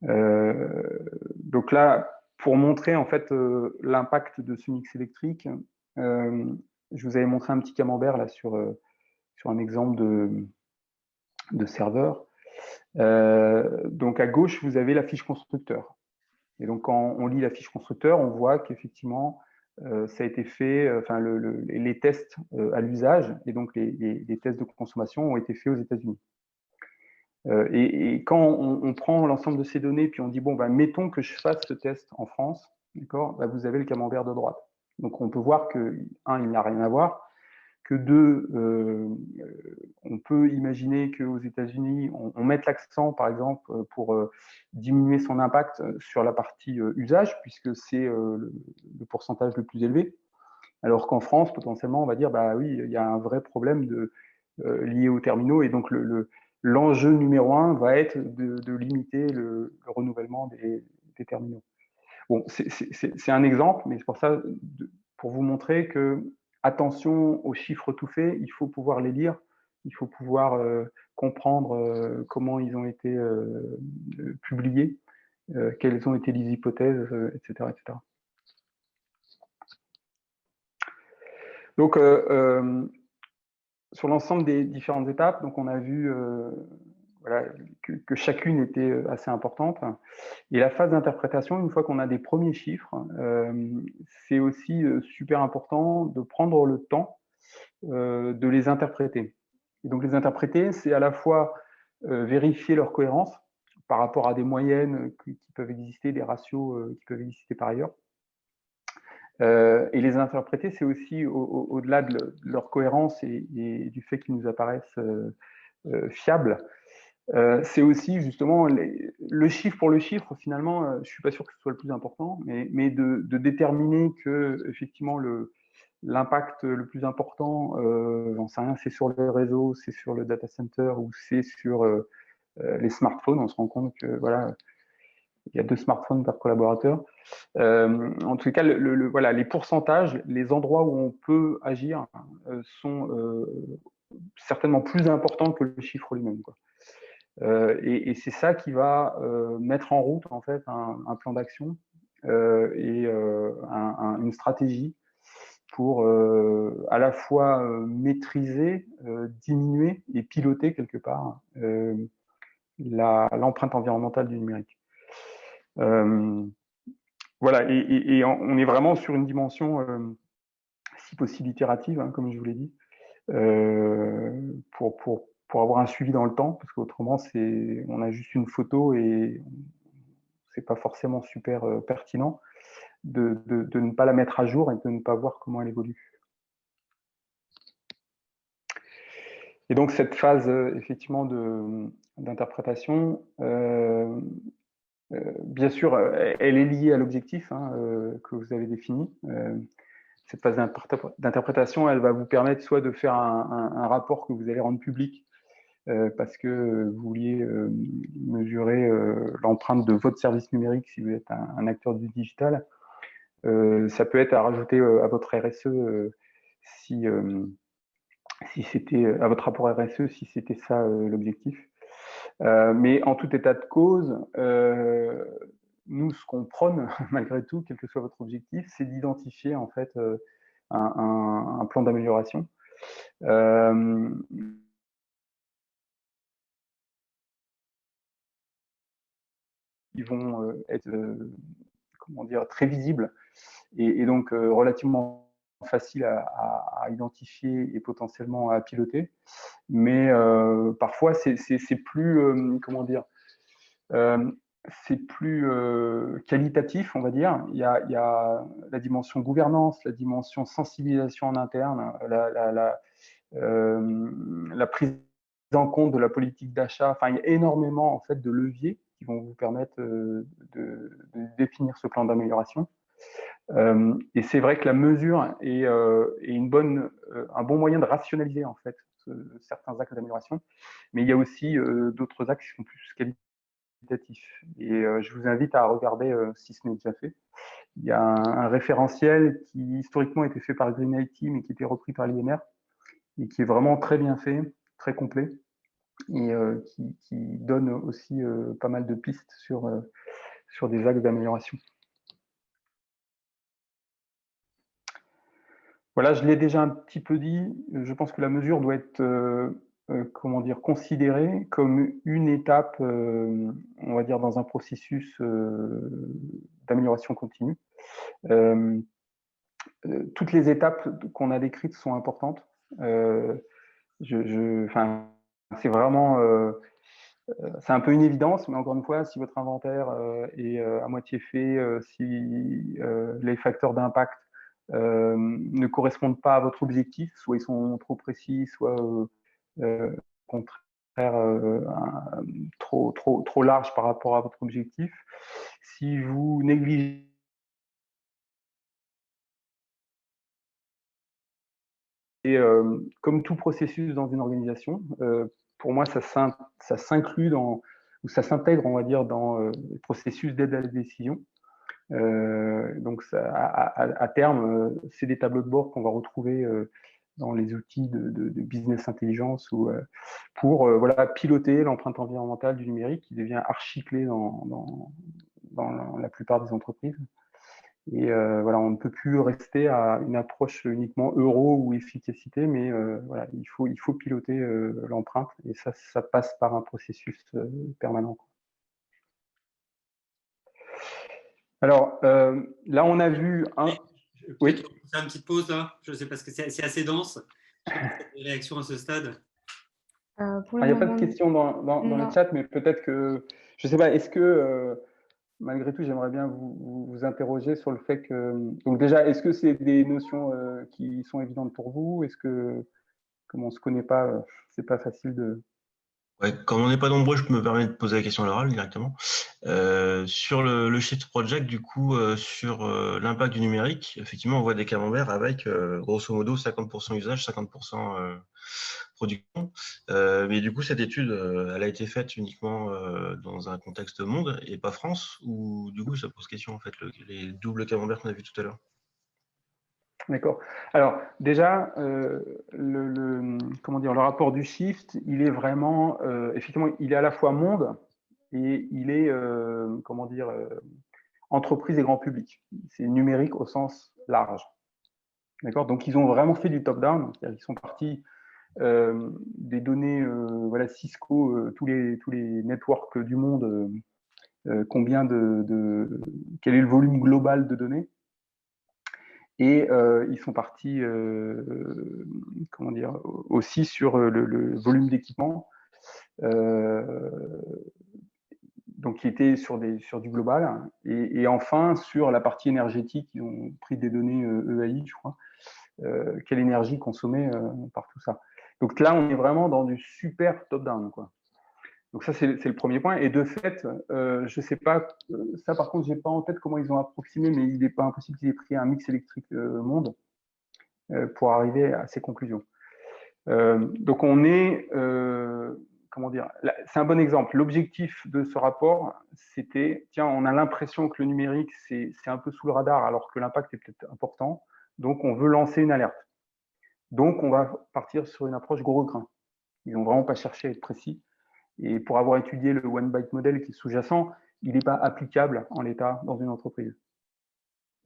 Speaker 3: Donc là, pour montrer en fait l'impact de ce mix électrique, je vous avais montré un petit camembert là sur un exemple de serveur. Donc à gauche, vous avez la fiche constructeur. Et donc quand on lit la fiche constructeur, on voit qu'effectivement, ça a été fait, enfin les tests à l'usage et donc les tests de consommation ont été faits aux États-Unis. Et quand on prend l'ensemble de ces données, puis on dit, bon, bah, mettons que je fasse ce test en France, d'accord, bah, vous avez le camembert de droite. Donc on peut voir que, un, il n'a rien à voir, que deux, on peut imaginer qu'aux États-Unis, on mette l'accent, par exemple, pour diminuer son impact sur la partie usage, puisque c'est le pourcentage le plus élevé, alors qu'en France, potentiellement, on va dire, bah oui, il y a un vrai problème lié aux terminaux, et donc l'enjeu numéro un va être de limiter le renouvellement des terminaux. Bon, c'est un exemple, mais c'est pour ça, pour vous montrer que, attention aux chiffres tout faits, il faut pouvoir les lire, il faut pouvoir comprendre comment ils ont été publiés, quelles ont été les hypothèses, etc., etc. Donc, sur l'ensemble des différentes étapes, donc on a vu voilà, que chacune était assez importante. Et la phase d'interprétation, une fois qu'on a des premiers chiffres, c'est aussi super important de prendre le temps de les interpréter. Et donc les interpréter, c'est à la fois vérifier leur cohérence par rapport à des moyennes qui peuvent exister, des ratios qui peuvent exister par ailleurs. Et les interpréter, c'est aussi au-delà de leur cohérence et du fait qu'ils nous apparaissent fiables, c'est aussi justement le chiffre pour le chiffre. Finalement, je suis pas sûr que ce soit le plus important, mais de déterminer que effectivement l'impact le plus important, j'en sais rien, c'est sur le réseau, c'est sur le data center ou c'est sur les smartphones. On se rend compte que voilà, il y a 2 smartphones par collaborateur. En tout cas, voilà, les pourcentages, les endroits où on peut agir sont certainement plus importants que le chiffre lui-même, quoi. Et c'est ça qui va mettre en route en fait un plan d'action et une stratégie pour à la fois maîtriser, diminuer et piloter quelque part l'empreinte environnementale du numérique. Voilà, et on est vraiment sur une dimension, si possible itérative, hein, comme je vous l'ai dit, pour avoir un suivi dans le temps, parce qu'autrement, on a juste une photo et c'est pas forcément super pertinent de ne pas la mettre à jour et de ne pas voir comment elle évolue. Et donc cette phase effectivement d'interprétation, bien sûr, elle est liée à l'objectif que vous avez défini. Cette phase d'interprétation, elle va vous permettre soit de faire un rapport que vous allez rendre public parce que vous vouliez mesurer l'empreinte de votre service numérique si vous êtes un acteur du digital. Ça peut être à rajouter à votre RSE si c'était à votre rapport RSE si c'était ça l'objectif. Mais en tout état de cause, nous, ce qu'on prône malgré tout, quel que soit votre objectif, c'est d'identifier en fait un plan d'amélioration. Ils vont être comment dire, très visibles et donc relativement facile à identifier et potentiellement à piloter. Mais parfois, c'est plus, comment dire, c'est plus qualitatif, on va dire. Il y a la dimension gouvernance, la dimension sensibilisation en interne, la prise en compte de la politique d'achat. Enfin, il y a énormément en fait de leviers qui vont vous permettre de définir ce plan d'amélioration. Et c'est vrai que la mesure est un bon moyen de rationaliser en fait certains axes d'amélioration, mais il y a aussi d'autres axes qui sont plus qualitatifs. Et je vous invite à regarder, si ce n'est déjà fait, il y a un référentiel qui historiquement a été fait par Green IT, mais qui a été repris par l'INR, et qui est vraiment très bien fait, très complet, et qui donne aussi pas mal de pistes sur des axes d'amélioration. Voilà, je l'ai déjà un petit peu dit, je pense que la mesure doit être considérée comme une étape, on va dire, dans un processus d'amélioration continue. Toutes les étapes qu'on a décrites sont importantes. C'est vraiment, c'est un peu une évidence, mais encore une fois, si votre inventaire est à moitié fait, si les facteurs d'impact ne correspondent pas à votre objectif, soit ils sont trop précis, soit au contraire trop larges par rapport à votre objectif. Si vous négligez comme tout processus dans une organisation, pour moi, ça s'inclut dans, ou ça s'intègre, on va dire, dans le processus d'aide à la décision. Donc, à terme, c'est des tableaux de bord qu'on va retrouver dans les outils de business intelligence ou pour voilà, piloter l'empreinte environnementale du numérique qui devient archi-clé dans la plupart des entreprises. Et voilà, on ne peut plus rester à une approche uniquement euro ou efficacité, mais voilà, il faut piloter l'empreinte et ça passe par un processus permanent. Alors là, on a vu un.
Speaker 2: Oui. Faire une petite pause là, je sais parce que c'est assez dense. Je sais pas si tu as des réactions à ce stade.
Speaker 3: Il n'y a pas de questions dans le chat, mais peut-être que je ne sais pas. Est-ce que malgré tout, j'aimerais bien vous interroger sur le fait que, donc déjà, est-ce que c'est des notions qui sont évidentes pour vous? Est-ce que, comme on ne se connaît pas, c'est pas facile de…
Speaker 4: Ouais, comme on n'est pas nombreux, je peux me permettre de poser la question à l'oral directement. Sur le Shift Project, du coup, sur l'impact du numérique, effectivement, on voit des camemberts avec, grosso modo, 50% usage, 50% production. Mais du coup, cette étude, elle a été faite uniquement dans un contexte monde et pas France, ou du coup, ça pose question, en fait, les doubles camemberts qu'on a vus tout à l'heure.
Speaker 3: D'accord. Alors déjà, comment dire, le rapport du Shift, il est vraiment, effectivement, il est à la fois monde et il est, comment dire, entreprise et grand public. C'est numérique au sens large. D'accord. Donc ils ont vraiment fait du top-down. Ils sont partis des données, voilà, Cisco, tous les networks du monde. Quel est le volume global de données. Et ils sont partis, comment dire, aussi sur le volume d'équipement, donc qui était sur du global, et enfin sur la partie énergétique, ils ont pris des données EAI, je crois, quelle énergie consommée par tout ça. Donc là, on est vraiment dans du super top-down, quoi. Donc ça, c'est le premier point. Et de fait, je ne sais pas, ça par contre, je n'ai pas en tête comment ils ont approximé, mais il n'est pas impossible qu'ils aient pris un mix électrique monde pour arriver à ces conclusions. Donc on est, comment dire, c'est un bon exemple. L'objectif de ce rapport, c'était, tiens, on a l'impression que le numérique, c'est un peu sous le radar, alors que l'impact est peut-être important. Donc on veut lancer une alerte. Donc on va partir sur une approche gros grain. Ils n'ont vraiment pas cherché à être précis. Et pour avoir étudié le One Byte Model qui est sous-jacent, il n'est pas applicable en l'état dans une entreprise.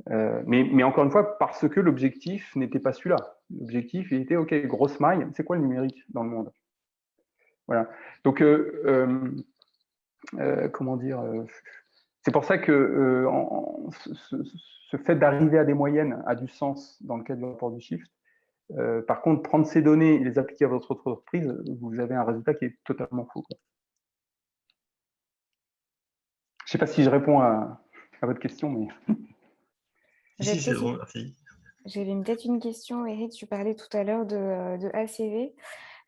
Speaker 3: Mais encore une fois, parce que l'objectif n'était pas celui-là. L'objectif, il était, OK, grosse maille, c'est quoi le numérique dans le monde? Voilà. Donc, comment dire, c'est pour ça que ce fait d'arriver à des moyennes a du sens dans le cadre du rapport du Shift. Par contre, prendre ces données et les appliquer à votre entreprise, vous avez un résultat qui est totalement faux, quoi. Je ne sais pas si je réponds à votre question, mais…
Speaker 4: Si, c'est bon, merci.
Speaker 1: J'avais peut-être une question, Eric, tu parlais tout à l'heure de ACV.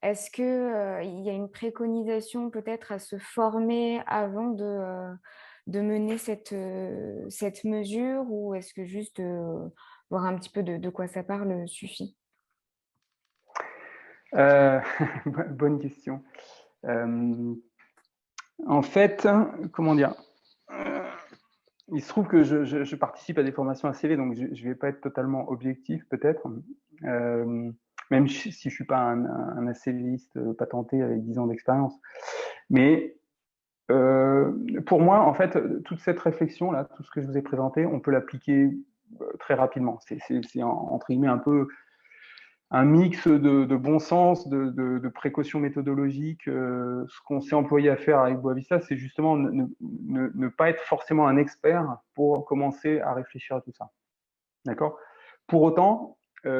Speaker 1: Est-ce qu'il y a une préconisation peut-être à se former avant de mener cette mesure, ou est-ce que juste voir un petit peu de quoi ça parle suffit?
Speaker 3: Bonne question. En fait, comment dire, il se trouve que je participe à des formations ACV, donc je ne vais pas être totalement objectif peut-être. même si je ne suis pas un ACViste patenté avec 10 ans d'expérience. Mais pour moi, en fait, toute cette réflexion-là, tout ce que je vous ai présenté, on peut l'appliquer très rapidement. C'est entre guillemets un peu un mix de bon sens, de précautions méthodologiques. Ce qu'on s'est employé à faire avec Boavista, c'est justement ne pas être forcément un expert pour commencer à réfléchir à tout ça. D'accord ? Pour autant,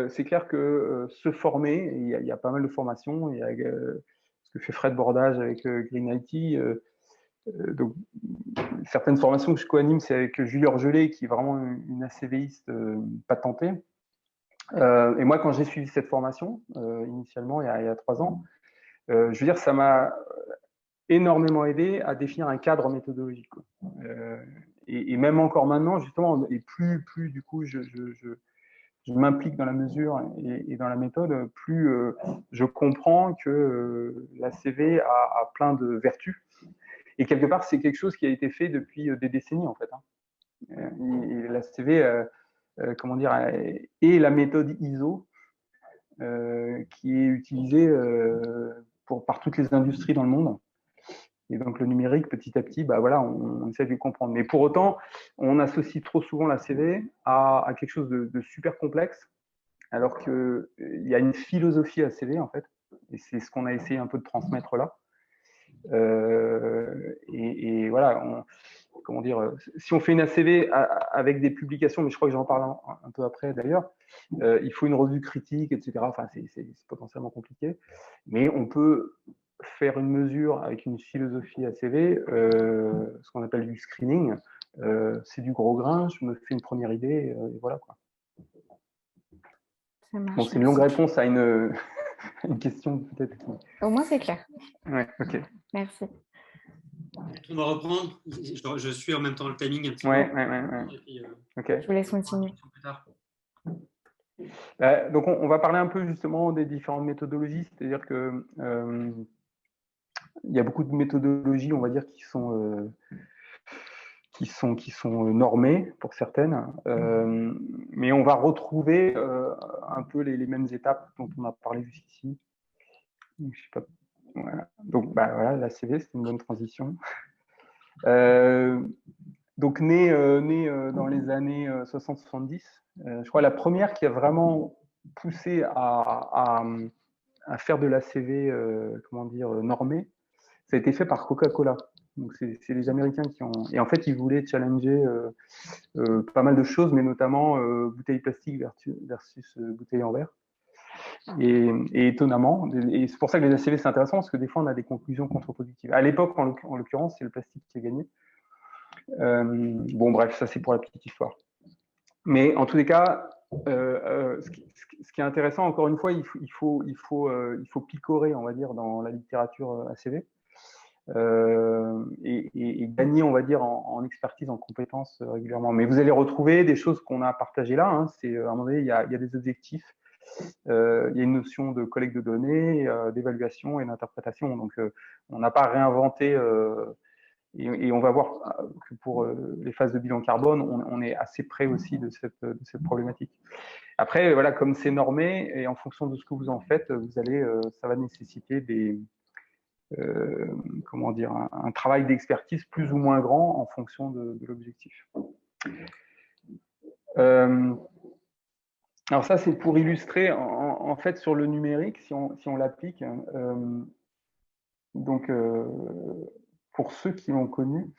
Speaker 3: c'est clair que se former, il y a pas mal de formations, il y a ce que fait Fred Bordage avec Green IT. Donc, certaines formations que je co-anime, c'est avec Julie Orgelet, qui est vraiment une ACViste patentée. Et moi, quand j'ai suivi cette formation, initialement, il y a 3 ans, je veux dire, ça m'a énormément aidé à définir un cadre méthodologique. Et même encore maintenant, justement, et plus du coup, je m'implique dans la mesure et dans la méthode, plus je comprends que l'ACV a plein de vertus. Et quelque part, c'est quelque chose qui a été fait depuis des décennies, en fait. Et l'ACV, comment dire, est la méthode ISO qui est utilisée par toutes les industries dans le monde. Et donc, le numérique, petit à petit, bah, voilà, on essaie de le comprendre. Mais pour autant, on associe trop souvent l'ACV à quelque chose de super complexe, alors qu'il y a une philosophie ACV, en fait. Et c'est ce qu'on a essayé un peu de transmettre là. Et voilà, comment dire, si on fait une ACV avec des publications, mais je crois que j'en parle un peu après d'ailleurs, il faut une revue critique, etc. Enfin, c'est potentiellement compliqué, mais on peut faire une mesure avec une philosophie ACV, ce qu'on appelle du screening. C'est du gros grain, je me fais une première idée, et voilà quoi.
Speaker 1: Ça marche,
Speaker 3: bon, c'est une longue réponse à une question peut-être.
Speaker 1: Au moins, c'est clair.
Speaker 3: Ouais, ok.
Speaker 1: Merci.
Speaker 2: On va reprendre. Je suis en même temps le timing un petit peu.
Speaker 3: Ouais.
Speaker 2: Et puis,
Speaker 3: Ok.
Speaker 1: Je vous laisse continuer.
Speaker 2: Plus tard.
Speaker 3: Donc, on va parler un peu justement des différentes méthodologies, c'est-à-dire que il y a beaucoup de méthodologies, on va dire, qui sont normées pour certaines, mais on va retrouver un peu les mêmes étapes dont on a parlé jusqu'ici. Je sais pas. Voilà. Donc, bah, voilà, l'ACV, c'est une bonne transition. Donc, né dans les années 60-70, je crois la première qui a vraiment poussé à faire de l'ACV, comment dire, normé, ça a été fait par Coca-Cola. Donc, c'est les Américains qui ont… Et en fait, ils voulaient challenger pas mal de choses, mais notamment bouteilles plastiques versus bouteilles en verre. Et étonnamment, et c'est pour ça que les ACV, c'est intéressant, parce que des fois, on a des conclusions contre-productives. À l'époque, en l'occurrence, c'est le plastique qui a gagné. Bon, bref, ça, c'est pour la petite histoire. Mais en tous les cas, ce qui est intéressant, encore une fois, il faut picorer, on va dire, dans la littérature ACV. Et gagner, on va dire, en expertise, en compétences régulièrement. Mais vous allez retrouver des choses qu'on a partagées là. Hein. C'est, à un moment donné, il y a des objectifs, il y a une notion de collecte de données, d'évaluation et d'interprétation. Donc, on n'a pas réinventé, et on va voir que pour les phases de bilan carbone, on est assez près aussi de cette problématique. Après, voilà, comme c'est normé, et en fonction de ce que vous en faites, ça va nécessiter comment dire, un travail d'expertise plus ou moins grand en fonction de l'objectif. Alors ça, c'est pour illustrer, en fait, sur le numérique, si on l'applique. Donc, pour ceux qui l'ont connu,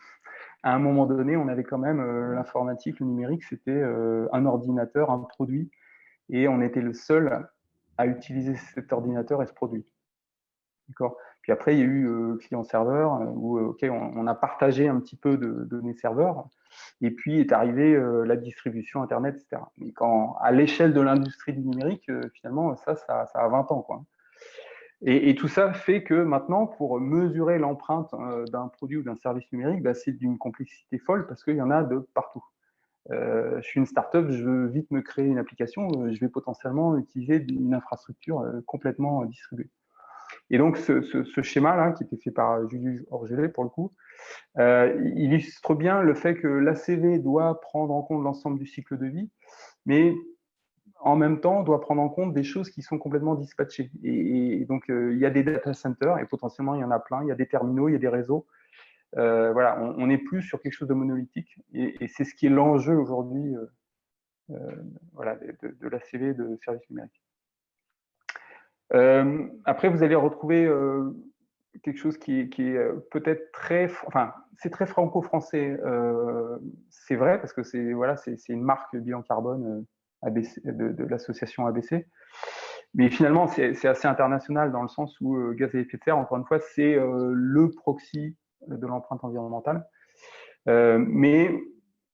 Speaker 3: à un moment donné, on avait quand même l'informatique, le numérique, c'était un ordinateur, un produit, et on était le seul à utiliser cet ordinateur et ce produit. D'accord ? Puis après, il y a eu client-serveur, où on a partagé un petit peu de données serveurs, et puis est arrivée la distribution Internet, etc. Mais à l'échelle de l'industrie du numérique, finalement, ça a 20 ans, quoi. Et tout ça fait que maintenant, pour mesurer l'empreinte d'un produit ou d'un service numérique, bah, c'est d'une complexité folle parce qu'il y en a de partout. Je suis une start-up, je veux vite me créer une application, je vais potentiellement utiliser une infrastructure complètement distribuée. Et donc, ce schéma-là, qui était fait par Julie Orgelet, pour le coup, illustre bien le fait que l'ACV doit prendre en compte l'ensemble du cycle de vie, mais en même temps, on doit prendre en compte des choses qui sont complètement dispatchées. Et donc, il y a des data centers, et potentiellement, il y en a plein. Il y a des terminaux, il y a des réseaux. Voilà, on n'est plus sur quelque chose de monolithique. Et c'est ce qui est l'enjeu aujourd'hui voilà, de l'ACV, de services numériques. Après, vous allez retrouver quelque chose qui est peut-être enfin, c'est très franco-français. C'est vrai, parce que c'est une marque bilan carbone ABC, de l'association ABC. Mais finalement, c'est assez international dans le sens où gaz à effet de serre, encore une fois, c'est le proxy de l'empreinte environnementale. Mais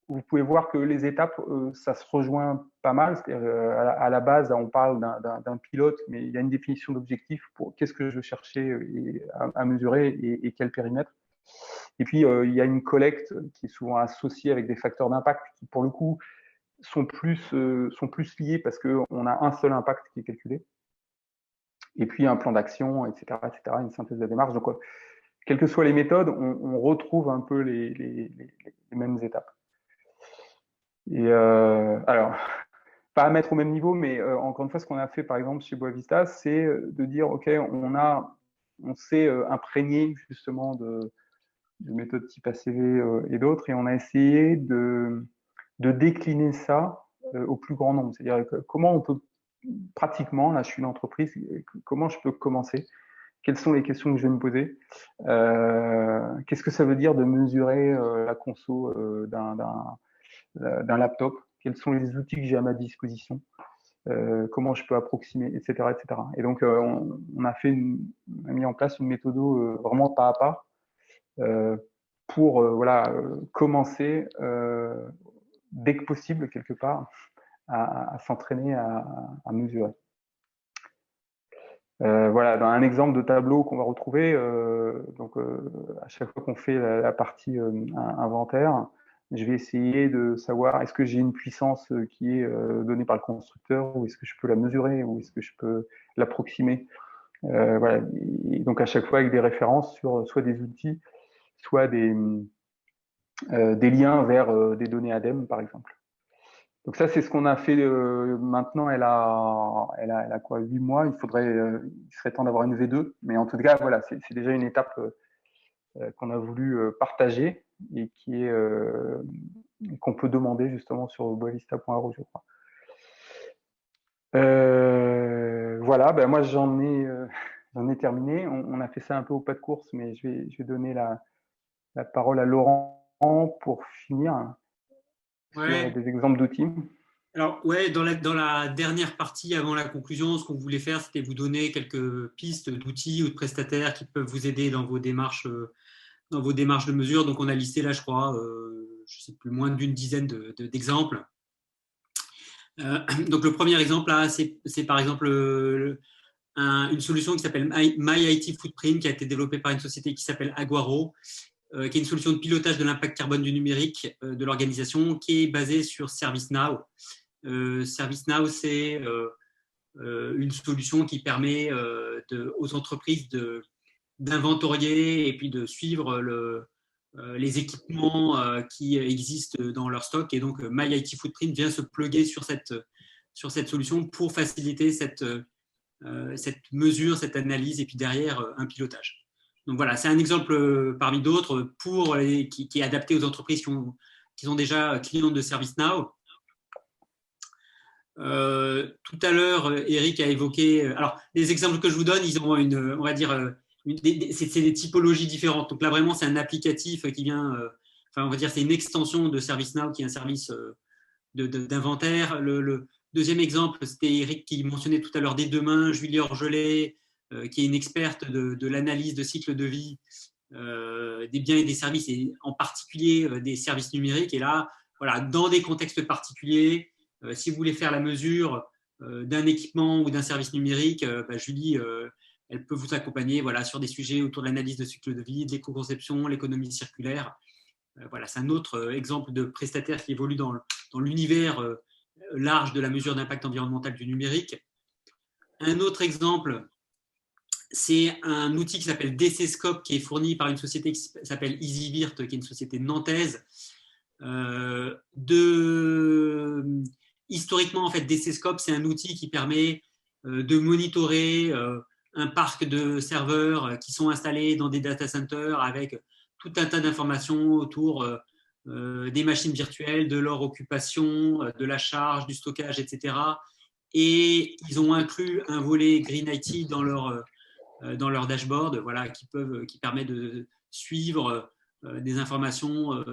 Speaker 3: vous pouvez voir que les étapes, ça se rejoint pas mal. À la base, on parle d'un pilote, mais il y a une définition d'objectif pour qu'est-ce que je veux chercher à mesurer et quel périmètre. Et puis, il y a une collecte qui est souvent associée avec des facteurs d'impact qui, pour le coup, sont plus liés parce qu'on a un seul impact qui est calculé. Et puis, un plan d'action, etc., une synthèse de la démarche. Donc, quelles que soient les méthodes, on retrouve un peu les mêmes étapes. Et alors, pas à mettre au même niveau, mais encore une fois, ce qu'on a fait par exemple chez Boavista, c'est de dire, OK, on s'est imprégné justement de méthodes type ACV et d'autres, et on a essayé de décliner ça au plus grand nombre. C'est-à-dire comment on peut pratiquement, là je suis une entreprise, comment je peux commencer? Quelles sont les questions que je vais me poser? Qu'est-ce que ça veut dire de mesurer la conso d'un laptop? Quels sont les outils que j'ai à ma disposition? Comment je peux approximer, etc., etc. Et donc, on a mis en place une méthode vraiment pas à pas pour commencer dès que possible, quelque part, à s'entraîner à mesurer. Voilà, dans un exemple de tableau qu'on va retrouver, à chaque fois qu'on fait la partie inventaire, je vais essayer de savoir est-ce que j'ai une puissance qui est donnée par le constructeur, ou est-ce que je peux la mesurer, ou est-ce que je peux l'approximer. Voilà. Et donc à chaque fois avec des références sur soit des outils, soit des liens vers des données ADEME, par exemple. Donc ça, c'est ce qu'on a fait maintenant. Elle a quoi, 8 mois. Il serait temps d'avoir une V2. Mais en tout cas, voilà, c'est déjà une étape qu'on a voulu partager et qu'on peut demander justement sur boavista.ro, je crois. Voilà, ben moi j'en ai terminé. On a fait ça un peu au pas de course, mais je vais donner la parole à Laurent pour finir sur des exemples d'outils.
Speaker 2: Alors, ouais, dans la dernière partie, avant la conclusion, ce qu'on voulait faire, c'était vous donner quelques pistes d'outils ou de prestataires qui peuvent vous aider dans vos démarches de mesure. Donc, on a listé là, je crois, je ne sais plus, moins d'une dizaine d'exemples. Donc, le premier exemple, là, c'est par exemple une solution qui s'appelle MyIT Footprint, qui a été développée par une société qui s'appelle Aguaro, qui est une solution de pilotage de l'impact carbone du numérique de l'organisation, qui est basée sur ServiceNow. ServiceNow, c'est une solution qui permet aux entreprises d'inventorier et puis de suivre les équipements qui existent dans leur stock. Et donc, MyIT Footprint vient se plugger sur cette solution pour faciliter cette mesure, cette analyse et puis derrière un pilotage. Donc voilà, c'est un exemple parmi d'autres qui est adapté aux entreprises qui sont déjà clientes de ServiceNow. Tout à l'heure, Eric a évoqué. Alors, les exemples que je vous donne, ils ont on va dire, c'est des typologies différentes. Donc là, vraiment, c'est un applicatif qui vient. On va dire, c'est une extension de ServiceNow qui est un service d'inventaire. Le deuxième exemple, c'était Eric qui mentionnait tout à l'heure dès demain, Julie Orgelet, qui est une experte de l'analyse de cycle de vie des biens et des services, et en particulier des services numériques. Et là, voilà, dans des contextes particuliers, si vous voulez faire la mesure d'un équipement ou d'un service numérique, Julie, elle peut vous accompagner sur des sujets autour de l'analyse de cycle de vie, de l'éco-conception, l'économie circulaire. Voilà, c'est un autre exemple de prestataire qui évolue dans l'univers large de la mesure d'impact environnemental du numérique. Un autre exemple, c'est un outil qui s'appelle DCScope, qui est fourni par une société qui s'appelle EasyVirt, qui est une société nantaise, historiquement, en fait, DCScope, c'est un outil qui permet de monitorer un parc de serveurs qui sont installés dans des data centers avec tout un tas d'informations autour des machines virtuelles, de leur occupation, de la charge, du stockage, etc. Et ils ont inclus un volet Green IT dans leur dashboard, voilà, qui permet de suivre des informations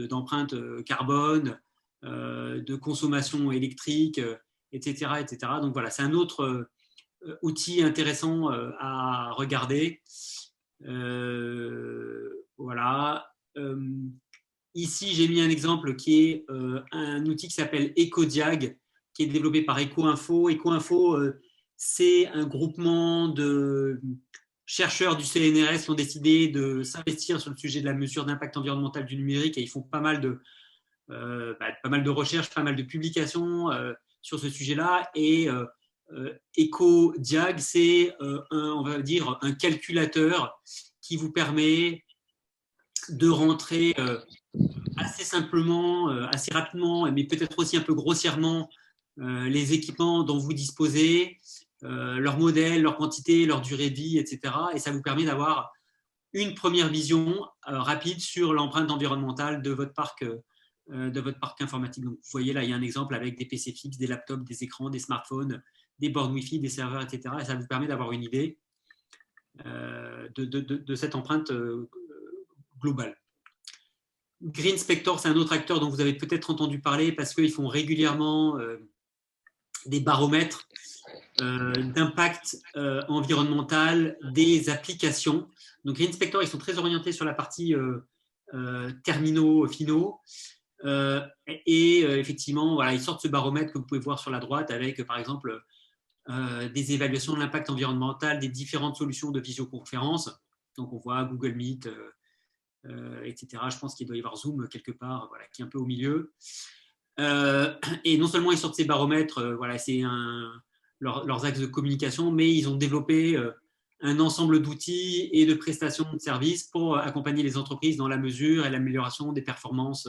Speaker 2: d'empreinte carbone, de consommation électrique, etc., etc. Donc voilà, c'est un autre outil intéressant à regarder. Voilà. Ici, j'ai mis un exemple qui est un outil qui s'appelle EcoDiag, qui est développé par EcoInfo. EcoInfo, c'est un groupement de chercheurs du CNRS qui ont décidé de s'investir sur le sujet de la mesure d'impact environnemental du numérique, et ils font pas mal de recherches, pas mal de publications sur ce sujet-là. Et EcoDiag, c'est on va dire un calculateur qui vous permet de rentrer assez simplement, assez rapidement, mais peut-être aussi un peu grossièrement, les équipements dont vous disposez, leur modèle, leur quantité, leur durée de vie, etc. Et ça vous permet d'avoir une première vision rapide sur l'empreinte environnementale de votre parc informatique. Donc, vous voyez là, il y a un exemple avec des PC fixes, des laptops, des écrans, des smartphones, des bornes Wi-Fi, des serveurs, etc. Et ça vous permet d'avoir une idée de cette empreinte globale. Green Spector, c'est un autre acteur dont vous avez peut-être entendu parler parce qu'ils font régulièrement des baromètres d'impact environnemental des applications. Donc, Green Spector, ils sont très orientés sur la partie terminaux finaux. Effectivement, voilà, ils sortent ce baromètre que vous pouvez voir sur la droite avec, par exemple, des évaluations de l'impact environnemental des différentes solutions de visioconférence. Donc, on voit Google Meet, etc. Je pense qu'il doit y avoir Zoom quelque part, voilà, qui est un peu au milieu. Et non seulement ils sortent ces baromètres, voilà, c'est leurs axes de communication, mais ils ont développé un ensemble d'outils et de prestations de services pour accompagner les entreprises dans la mesure et l'amélioration des performances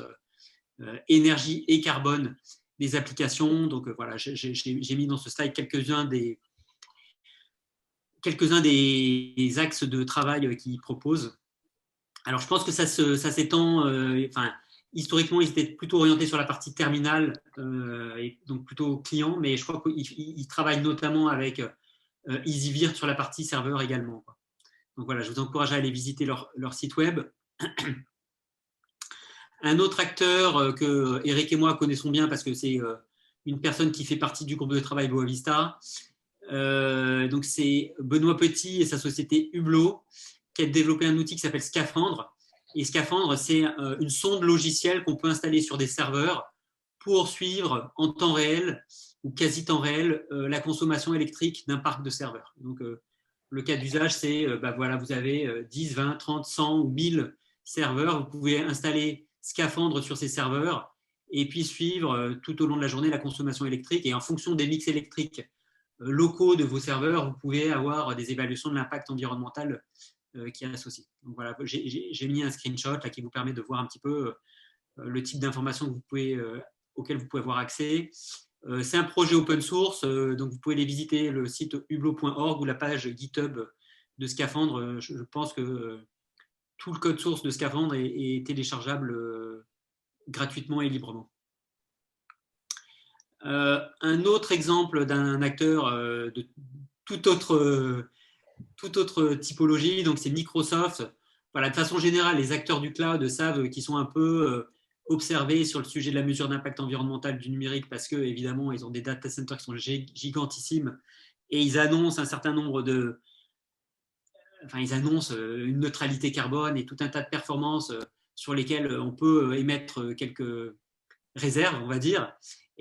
Speaker 2: énergie et carbone des applications. Donc voilà, j'ai mis dans ce slide quelques-uns des axes de travail qu'ils proposent. Alors, je pense que ça s'étend. Historiquement, ils étaient plutôt orientés sur la partie terminale, et donc plutôt client, mais je crois qu'ils travaillent notamment avec EasyVirt sur la partie serveur également. Donc voilà, je vous encourage à aller visiter leur site web. Un autre acteur que Eric et moi connaissons bien parce que c'est une personne qui fait partie du groupe de travail Boavista. Donc c'est Benoît Petit et sa société Hublot qui a développé un outil qui s'appelle Scaphandre. Et Scaphandre, c'est une sonde logicielle qu'on peut installer sur des serveurs pour suivre en temps réel ou quasi temps réel la consommation électrique d'un parc de serveurs. Donc, le cas d'usage, c'est voilà, vous avez 10, 20, 30, 100 ou 1000 serveurs. Vous pouvez installer Scaphandre sur ces serveurs et puis suivre tout au long de la journée la consommation électrique. Et en fonction des mix électriques locaux de vos serveurs, vous pouvez avoir des évaluations de l'impact environnemental qui est associé. Donc voilà, j'ai mis un screenshot là, qui vous permet de voir un petit peu le type d'informations auxquelles vous pouvez avoir accès. C'est un projet open source, donc vous pouvez les visiter le site hublot.org ou la page GitHub de Scaphandre. Je pense que tout le code source de Scaphandre est téléchargeable gratuitement et librement. Un autre exemple d'un acteur de toute autre typologie, donc c'est Microsoft. Voilà, de façon générale, les acteurs du cloud savent qu'ils sont un peu observés sur le sujet de la mesure d'impact environnemental du numérique parce que évidemment ils ont des data centers qui sont gigantissimes et ils annoncent un certain nombre ils annoncent une neutralité carbone et tout un tas de performances sur lesquelles on peut émettre quelques réserves, on va dire.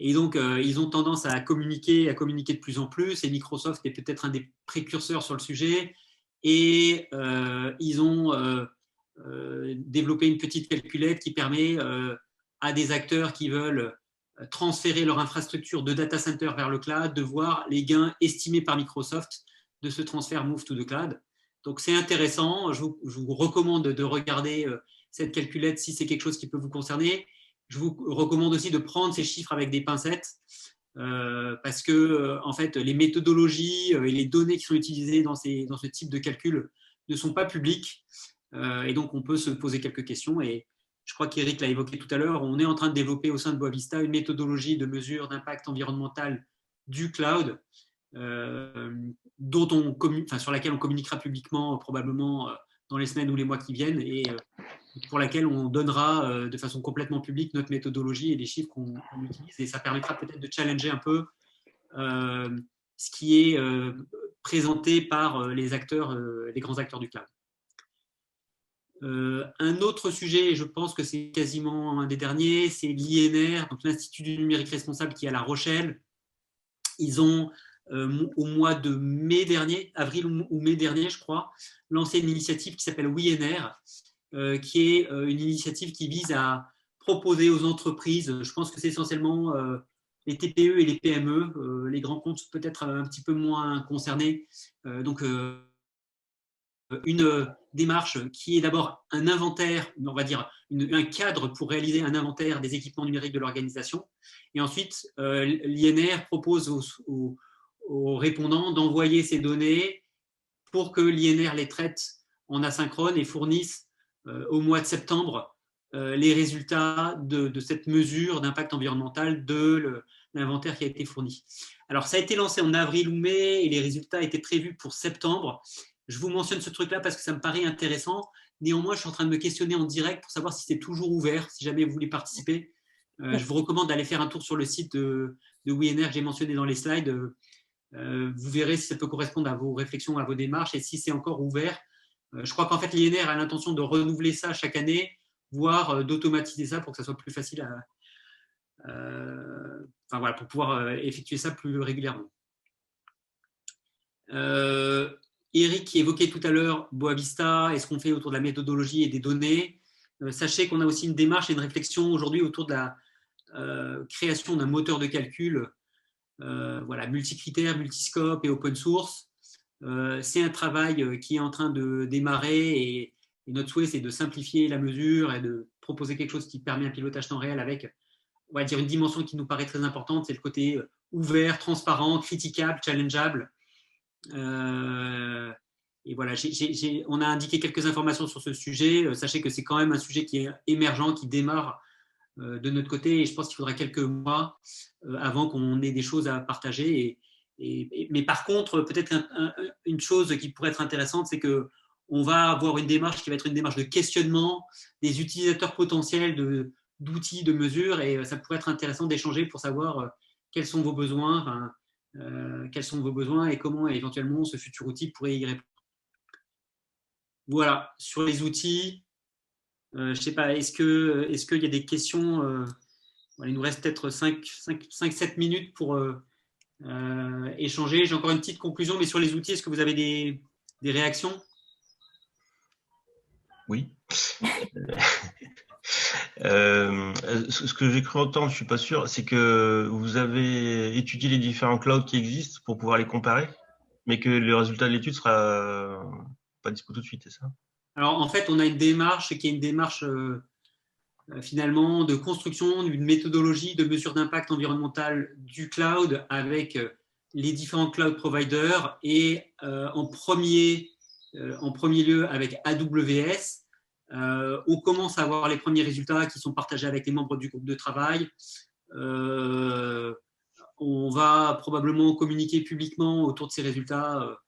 Speaker 2: Et donc, ils ont tendance à communiquer de plus en plus. Et Microsoft est peut-être un des précurseurs sur le sujet. Et ils ont développé une petite calculette qui permet à des acteurs qui veulent transférer leur infrastructure de data center vers le cloud de voir les gains estimés par Microsoft de ce transfert Move to the Cloud. Donc, c'est intéressant. Je vous recommande de regarder cette calculette si c'est quelque chose qui peut vous concerner. Je vous recommande aussi de prendre ces chiffres avec des pincettes parce que en fait, les méthodologies et les données qui sont utilisées dans ce type de calcul ne sont pas publiques. Et donc, on peut se poser quelques questions. Et je crois qu'Éric l'a évoqué tout à l'heure, on est en train de développer au sein de Boavista une méthodologie de mesure d'impact environnemental du cloud, sur laquelle on communiquera publiquement probablement dans les semaines ou les mois qui viennent, et pour laquelle on donnera de façon complètement publique notre méthodologie et les chiffres qu'on utilise. Et ça permettra peut-être de challenger un peu ce qui est présenté par les grands acteurs du cloud. Un autre sujet, et je pense que c'est quasiment un des derniers, c'est l'INR, donc l'Institut du numérique responsable qui est à La Rochelle. Ils ont, au mois de mai dernier, avril ou mai dernier, je crois, lancé une initiative qui s'appelle WeNR, qui est une initiative qui vise à proposer aux entreprises, je pense que c'est essentiellement les TPE et les PME, les grands comptes peut-être un petit peu moins concernés, donc une démarche qui est d'abord un inventaire, on va dire un cadre pour réaliser un inventaire des équipements numériques de l'organisation. Et ensuite, l'INR propose aux répondants d'envoyer ces données pour que l'INR les traite en asynchrone et fournisse au mois de septembre les résultats de cette mesure d'impact environnemental de l'inventaire qui a été fourni. Alors, ça a été lancé en avril ou mai et les résultats étaient prévus pour septembre. Je vous mentionne ce truc-là parce que ça me paraît intéressant. Néanmoins, je suis en train de me questionner en direct pour savoir si c'est toujours ouvert, si jamais vous voulez participer. Je vous recommande d'aller faire un tour sur le site de WeNR que j'ai mentionné dans les slides. Vous verrez si ça peut correspondre à vos réflexions, à vos démarches et si c'est encore ouvert. Je crois qu'en fait, l'INR a l'intention de renouveler ça chaque année, voire d'automatiser ça pour que ça soit plus facile pour pouvoir effectuer ça plus régulièrement. Eric qui évoquait tout à l'heure Boavista et ce qu'on fait autour de la méthodologie et des données. Sachez qu'on a aussi une démarche et une réflexion aujourd'hui autour de la création d'un moteur de calcul multicritères, multiscope et open source. C'est un travail qui est en train de démarrer et notre souhait, c'est de simplifier la mesure et de proposer quelque chose qui permet un pilotage temps réel avec, on va dire, une dimension qui nous paraît très importante, c'est le côté ouvert, transparent, critiquable, challengeable. Et voilà, on a indiqué quelques informations sur ce sujet. Sachez que c'est quand même un sujet qui est émergent, qui démarre de notre côté, et je pense qu'il faudra quelques mois avant qu'on ait des choses à partager. Mais par contre, peut-être une chose qui pourrait être intéressante, c'est qu'on va avoir une démarche qui va être une démarche de questionnement des utilisateurs potentiels d'outils de mesure, et ça pourrait être intéressant d'échanger pour savoir quels sont vos besoins, et comment éventuellement ce futur outil pourrait y répondre. Voilà, sur les outils, je ne sais pas, est-ce qu'il y a des questions il nous reste peut-être 5-7 minutes pour échanger. J'ai encore une petite conclusion, mais sur les outils, est-ce que vous avez des réactions?
Speaker 4: Oui. Ce que j'ai cru entendre, je ne suis pas sûr, c'est que vous avez étudié les différents clouds qui existent pour pouvoir les comparer, mais que le résultat de l'étude ne sera pas dispo tout de suite, c'est ça?
Speaker 2: Alors, en fait, on a une démarche qui est une démarche finalement de construction d'une méthodologie de mesure d'impact environnemental du cloud avec les différents cloud providers et en premier lieu avec AWS. On commence à avoir les premiers résultats qui sont partagés avec les membres du groupe de travail. On va probablement communiquer publiquement autour de ces résultats,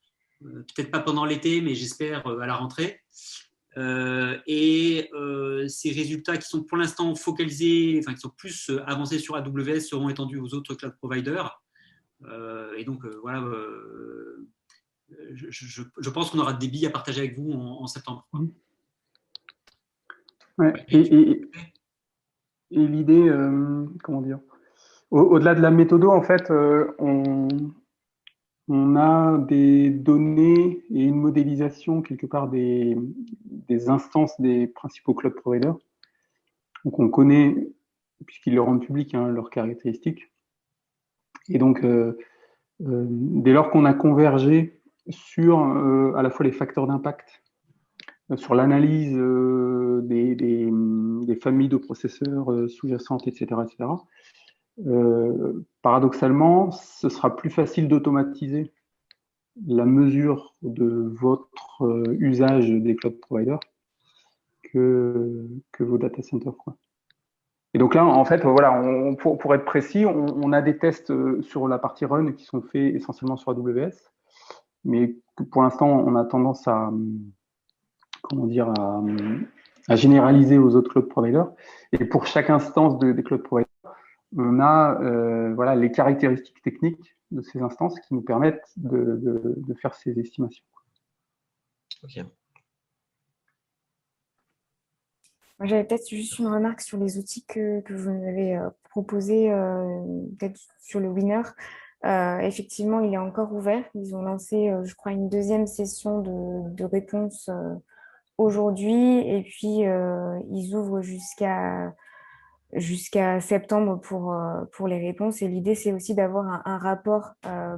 Speaker 2: peut-être pas pendant l'été, mais j'espère à la rentrée. Ces résultats qui sont pour l'instant focalisés, qui sont plus avancés sur AWS, seront étendus aux autres cloud providers. Voilà, je pense qu'on aura des billes à partager avec vous en septembre.
Speaker 3: Ouais. Et l'idée, comment dire, au-delà de la méthode, en fait, on a des données et une modélisation quelque part des instances des principaux cloud providers. Donc on connaît, puisqu'ils le rendent public, leurs caractéristiques. Et donc, dès lors qu'on a convergé sur à la fois les facteurs d'impact, sur l'analyse des familles de processeurs sous-jacentes, etc., paradoxalement, ce sera plus facile d'automatiser la mesure de votre usage des cloud providers que vos data centers, quoi. Et donc là, en fait, voilà, pour être précis, on a des tests sur la partie run qui sont faits essentiellement sur AWS, mais pour l'instant, on a tendance à, comment dire, à généraliser aux autres cloud providers. Et pour chaque instance des cloud providers, on a voilà, les caractéristiques techniques de ces instances qui nous permettent de faire ces estimations.
Speaker 4: Ok.
Speaker 1: Moi, j'avais peut-être juste une remarque sur les outils que vous nous avez proposés, peut-être sur le Winner. Effectivement, il est encore ouvert. Ils ont lancé, je crois, une deuxième session de réponses aujourd'hui. Et puis, ils ouvrent jusqu'à septembre pour les réponses. Et l'idée, c'est aussi d'avoir un rapport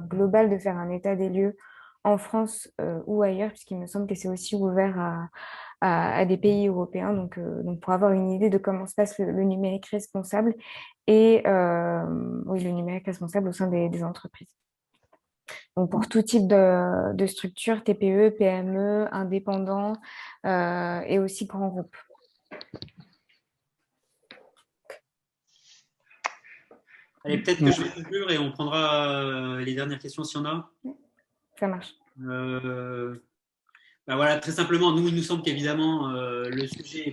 Speaker 1: global, de faire un état des lieux en France ou ailleurs, puisqu'il me semble que c'est aussi ouvert à des pays européens. Donc, pour avoir une idée de comment se passe le numérique responsable et oui, le numérique responsable au sein des entreprises. Donc, pour tout type de structure, TPE, PME, indépendants et aussi grands groupes.
Speaker 2: Allez, peut-être que je vais conclure et on prendra les dernières questions s'il y en a.
Speaker 1: Ça marche.
Speaker 2: Ben voilà, très simplement, nous, il nous semble qu'évidemment, le sujet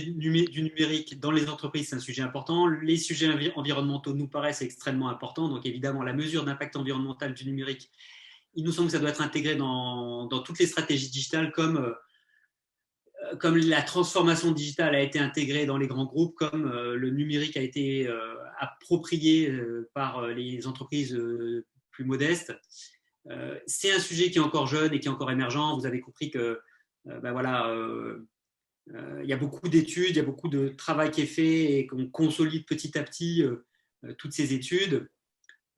Speaker 2: du numérique dans les entreprises, c'est un sujet important. Les sujets environnementaux nous paraissent extrêmement importants. Donc, évidemment, la mesure d'impact environnemental du numérique, il nous semble que ça doit être intégré dans toutes les stratégies digitales, comme la transformation digitale a été intégrée dans les grands groupes, comme le numérique a été approprié par les entreprises plus modestes. C'est un sujet qui est encore jeune et qui est encore émergent. Vous avez compris que il y a beaucoup d'études, il y a beaucoup de travail qui est fait et qu'on consolide petit à petit toutes ces études.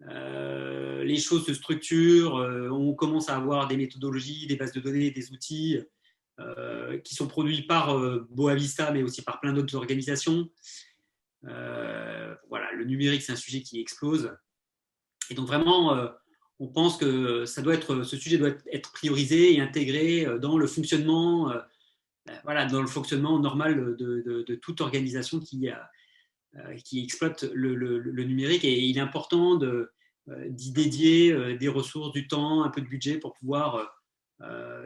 Speaker 2: Les choses se structurent, on commence à avoir des méthodologies, des bases de données, des outils qui sont produits par Boavista, mais aussi par plein d'autres organisations. Voilà, le numérique, c'est un sujet qui explose. Et donc vraiment, on pense que ce sujet doit être priorisé et intégré dans le fonctionnement, dans le fonctionnement normal de toute organisation qui exploite le numérique. Et il est important d'y dédier des ressources, du temps, un peu de budget pour pouvoir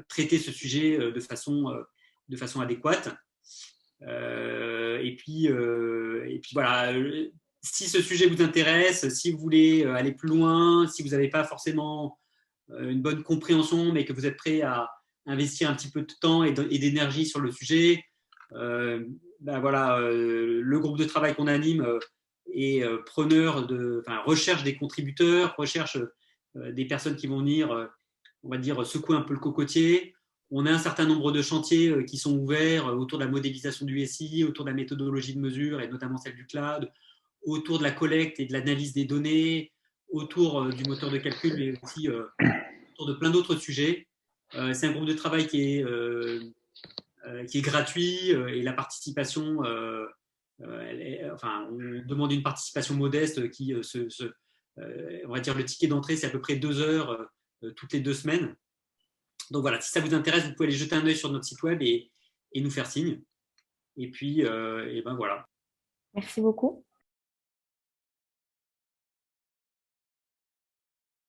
Speaker 2: traiter ce sujet de façon adéquate. Et puis voilà, si ce sujet vous intéresse, si vous voulez aller plus loin, si vous n'avez pas forcément une bonne compréhension, mais que vous êtes prêt à investir un petit peu de temps et d'énergie sur le sujet, le groupe de travail qu'on anime est preneur recherche des contributeurs, recherche des personnes qui vont venir, on va dire, secouer un peu le cocotier. On a un certain nombre de chantiers qui sont ouverts autour de la modélisation du SI, autour de la méthodologie de mesure et notamment celle du cloud, autour de la collecte et de l'analyse des données, autour du moteur de calcul, mais aussi autour de plein d'autres sujets. C'est un groupe de travail qui est gratuit et la participation, on demande une participation modeste qui on va dire le ticket d'entrée, c'est à peu près 2 heures toutes les 2 semaines. Donc voilà, si ça vous intéresse, vous pouvez aller jeter un œil sur notre site web et nous faire signe. Et puis, voilà.
Speaker 1: Merci beaucoup.